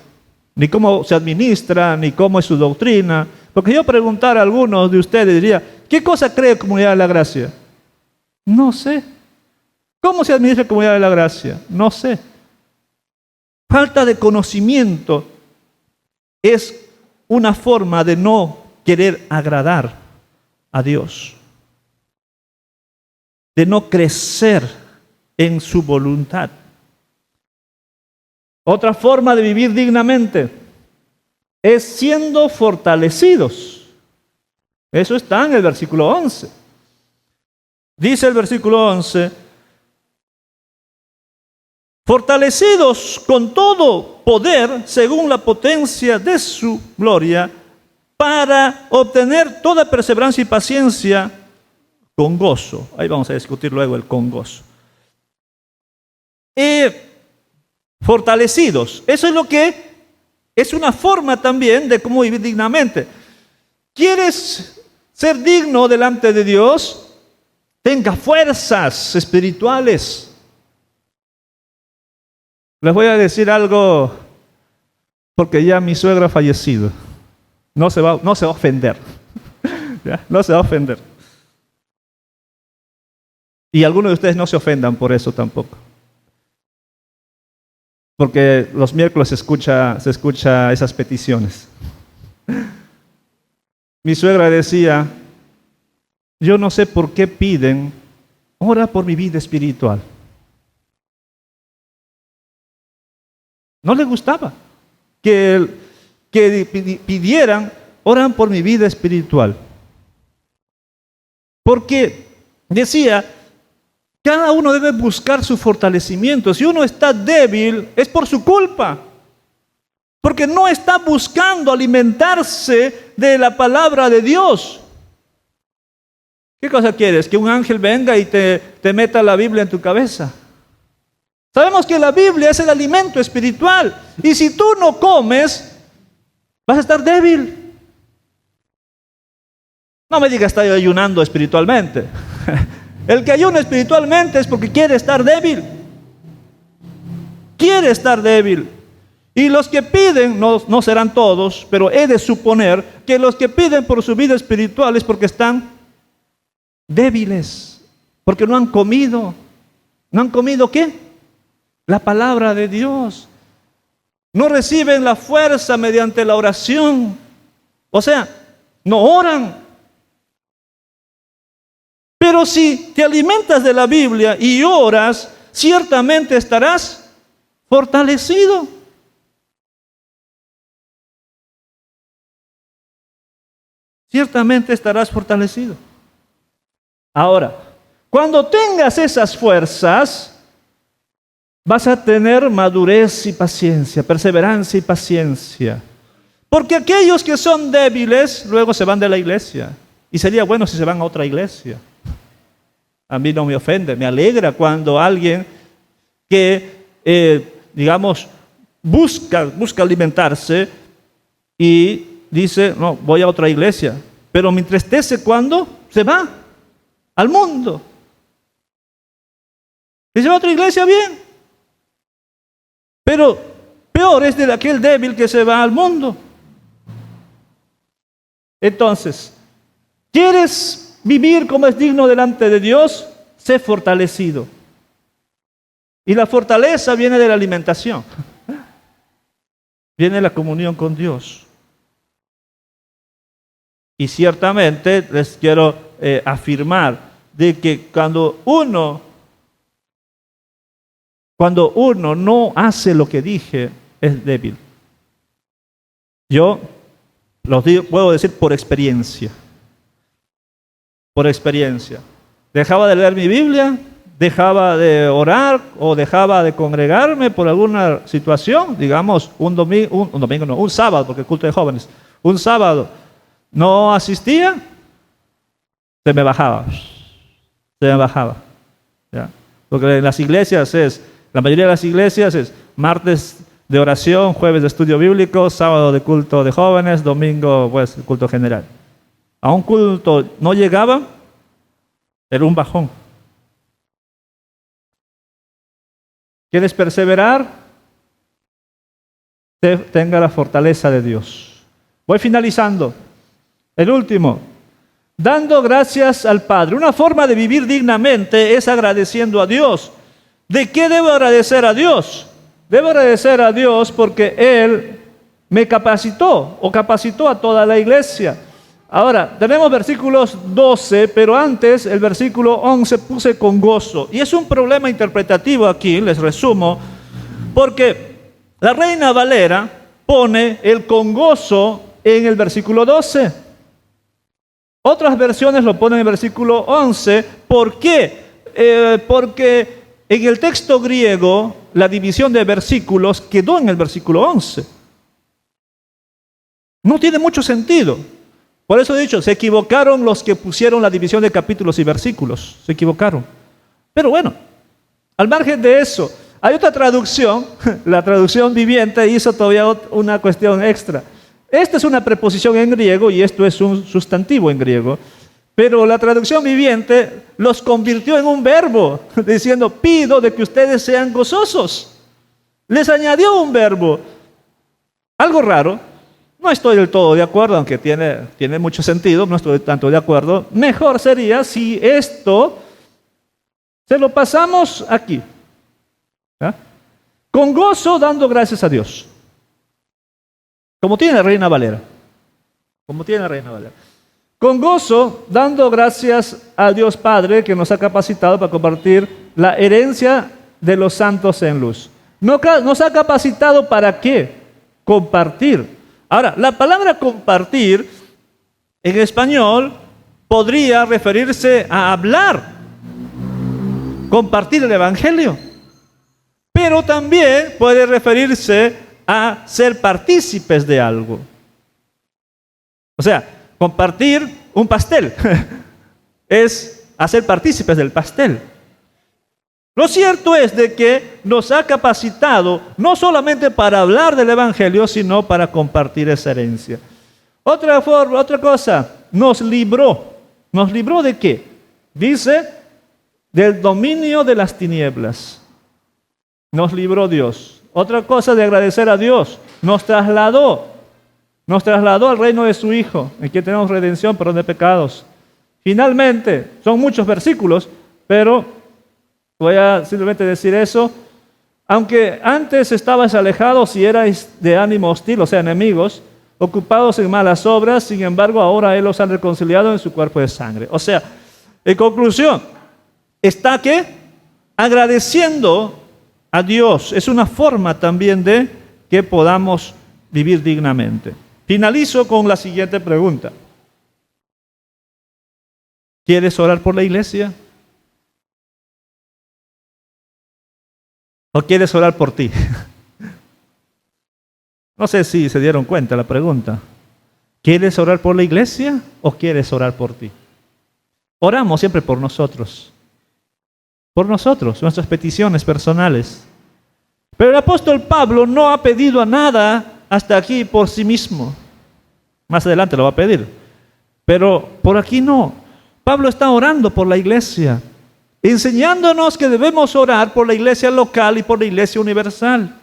ni cómo se administra, ni cómo es su doctrina. Porque yo preguntar a algunos de ustedes diría, ¿qué cosa cree Comunidad de la Gracia? No sé. ¿Cómo se administra Comunidad de la Gracia? No sé. Falta de conocimiento es una forma de no querer agradar a Dios, de no crecer en su voluntad. Otra forma de vivir dignamente es siendo fortalecidos. Eso está en el versículo 11. Dice el versículo 11, fortalecidos con todo poder según la potencia de su gloria, para obtener toda perseverancia y paciencia con gozo. Ahí vamos a discutir luego el con gozo. Fortalecidos. Eso es lo que es una forma también de cómo vivir dignamente. ¿Quieres ser digno delante de Dios? Tenga fuerzas espirituales. Les voy a decir algo porque ya mi suegra ha fallecido. No se va a ofender. ¿Ya? No se va a ofender. Y algunos de ustedes no se ofendan por eso tampoco. Porque los miércoles se escucha esas peticiones. Mi suegra decía, yo no sé por qué piden, ora por mi vida espiritual. No le gustaba que pidieran, oran por mi vida espiritual. Porque decía, cada uno debe buscar su fortalecimiento. Si uno está débil, es por su culpa. Porque no está buscando alimentarse de la palabra de Dios. ¿Qué cosa quieres? ¿Que un ángel venga y te meta la Biblia en tu cabeza? Sabemos que la Biblia es el alimento espiritual. Y si tú no comes, vas a estar débil. No me digas estoy ayunando espiritualmente. El que ayuna espiritualmente es porque quiere estar débil. Quiere estar débil. Y los que piden, no serán todos, pero he de suponer que los que piden por su vida espiritual es porque están débiles. Porque no han comido. ¿No han comido qué? La palabra de Dios. No reciben la fuerza mediante la oración. O sea, no oran. Pero si te alimentas de la Biblia y oras, ciertamente estarás fortalecido. Ciertamente estarás fortalecido. Ahora, cuando tengas esas fuerzas, vas a tener madurez y paciencia, perseverancia y paciencia. Porque aquellos que son débiles, luego se van de la iglesia. Y sería bueno si se van a otra iglesia. A mí no me ofende, me alegra cuando alguien que, busca alimentarse y dice, no, voy a otra iglesia. Pero me entristece cuando se va al mundo. Si se va a otra iglesia, bien. Pero peor es de aquel débil que se va al mundo. Entonces, ¿quieres vivir como es digno delante de Dios, sé fortalecido. Y la fortaleza viene de la alimentación. Viene de la comunión con Dios. Y ciertamente les quiero afirmar de que cuando uno no hace lo que dije, es débil. Yo puedo decir por experiencia. Por experiencia. Dejaba de leer mi Biblia, dejaba de orar o dejaba de congregarme por alguna situación, digamos un sábado, porque el culto de jóvenes, un sábado no asistía, se me bajaba. ¿Ya? Porque en las iglesias la mayoría de las iglesias es martes de oración, jueves de estudio bíblico, sábado de culto de jóvenes, domingo pues el culto general. A un culto no llegaba, era un bajón. ¿Quieres perseverar? Tenga la fortaleza de Dios. Voy finalizando. El último. Dando gracias al Padre. Una forma de vivir dignamente es agradeciendo a Dios. ¿De qué debo agradecer a Dios? Debo agradecer a Dios porque Él me capacitó o capacitó a toda la iglesia. Ahora, tenemos versículos 12, pero antes el versículo 11 puse con gozo. Y es un problema interpretativo aquí, les resumo, porque la Reina Valera pone el con gozo en el versículo 12. Otras versiones lo ponen en el versículo 11. ¿Por qué? Porque en el texto griego la división de versículos quedó en el versículo 11. No tiene mucho sentido. Por eso he dicho, se equivocaron los que pusieron la división de capítulos y versículos. Se equivocaron. Pero bueno, al margen de eso, hay otra traducción, la traducción viviente hizo todavía una cuestión extra. Esta es una preposición en griego y esto es un sustantivo en griego. Pero la traducción viviente los convirtió en un verbo, diciendo, pido de que ustedes sean gozosos. Les añadió un verbo. Algo raro. No estoy del todo de acuerdo, aunque tiene mucho sentido, no estoy tanto de acuerdo. Mejor sería si esto se lo pasamos aquí. ¿Ya? Con gozo dando gracias a Dios. Como tiene Reina Valera. Con gozo dando gracias a Dios Padre que nos ha capacitado para compartir la herencia de los santos en luz. Nos ha capacitado ¿para qué? Compartir. Ahora, la palabra compartir en español podría referirse a hablar, compartir el evangelio, pero también puede referirse a ser partícipes de algo. O sea, compartir un pastel es hacer partícipes del pastel. Lo cierto es de que nos ha capacitado no solamente para hablar del evangelio, sino para compartir esa herencia. Otra cosa, nos libró. ¿Nos libró de qué? Dice, del dominio de las tinieblas. Nos libró Dios. Otra cosa de agradecer a Dios, nos trasladó al reino de su Hijo, en quien tenemos redención, perdón de pecados. Finalmente, son muchos versículos, pero voy a simplemente decir eso. Aunque antes estabais alejados y erais de ánimo hostil, o sea, enemigos, ocupados en malas obras, sin embargo, ahora Él los ha reconciliado en su cuerpo de sangre. O sea, en conclusión, está que agradeciendo a Dios es una forma también de que podamos vivir dignamente. Finalizo con la siguiente pregunta. ¿Quieres orar por la iglesia? ¿O quieres orar por ti? No sé si se dieron cuenta la pregunta. ¿Quieres orar por la iglesia o quieres orar por ti? Oramos siempre por nosotros. Por nosotros, nuestras peticiones personales. Pero el apóstol Pablo no ha pedido nada hasta aquí por sí mismo. Más adelante lo va a pedir. Pero por aquí no. Pablo está orando por la iglesia, enseñándonos que debemos orar por la iglesia local y por la iglesia universal.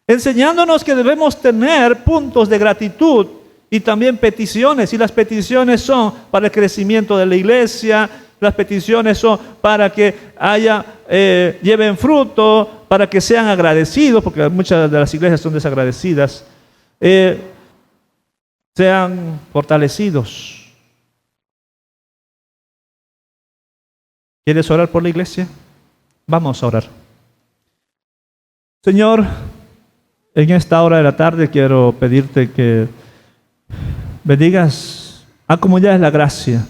Enseñándonos que debemos tener puntos de gratitud y también peticiones. Y las peticiones son para el crecimiento de la iglesia, las peticiones son para que lleven fruto, para que sean agradecidos, porque muchas de las iglesias son desagradecidas, sean fortalecidos. ¿Quieres orar por la iglesia? Vamos a orar. Señor, en esta hora de la tarde quiero pedirte que bendigas a Comunidad de la Gracia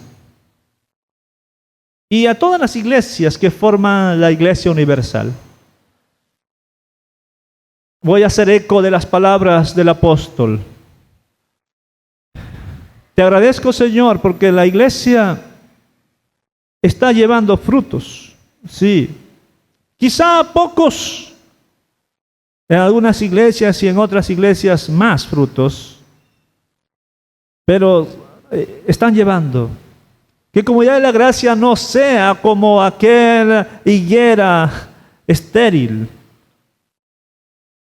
y a todas las iglesias que forman la Iglesia Universal. Voy a hacer eco de las palabras del apóstol. Te agradezco, Señor, porque la iglesia está llevando frutos. Sí, quizá pocos, en algunas iglesias y en otras iglesias más frutos, pero están llevando. Que Comunidad de la Gracia no sea como aquella higuera estéril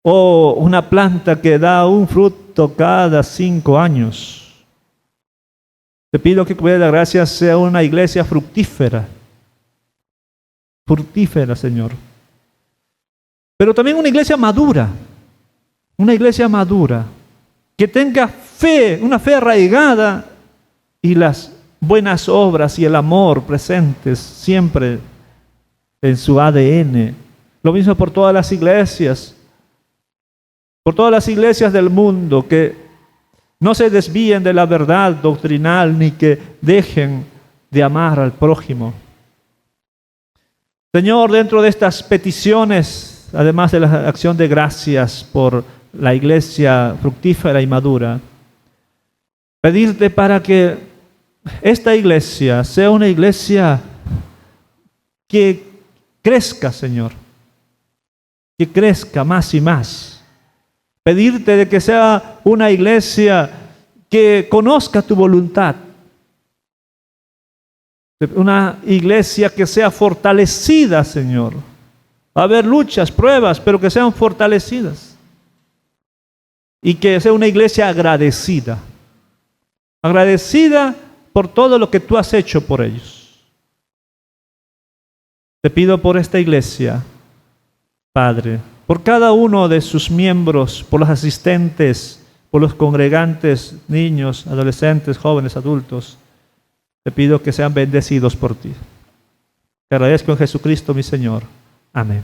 o una planta que da un fruto cada 5 años. Te pido que Comunidad de la Gracia sea una iglesia fructífera. Fructífera, Señor. Pero también una iglesia madura. Una iglesia madura. Que tenga fe, una fe arraigada y las buenas obras y el amor presentes siempre en su ADN. Lo mismo por todas las iglesias. Por todas las iglesias del mundo que no se desvíen de la verdad doctrinal ni que dejen de amar al prójimo. Señor, dentro de estas peticiones, además de la acción de gracias por la iglesia fructífera y madura, pedirte para que esta iglesia sea una iglesia que crezca, Señor, que crezca más y más. Pedirte de que sea una iglesia que conozca tu voluntad. Una iglesia que sea fortalecida, Señor. Va a haber luchas, pruebas, pero que sean fortalecidas. Y que sea una iglesia agradecida. Agradecida por todo lo que tú has hecho por ellos. Te pido por esta iglesia, Padre, por cada uno de sus miembros, por los asistentes, por los congregantes, niños, adolescentes, jóvenes, adultos. Te pido que sean bendecidos por ti. Te agradezco en Jesucristo, mi Señor. Amén.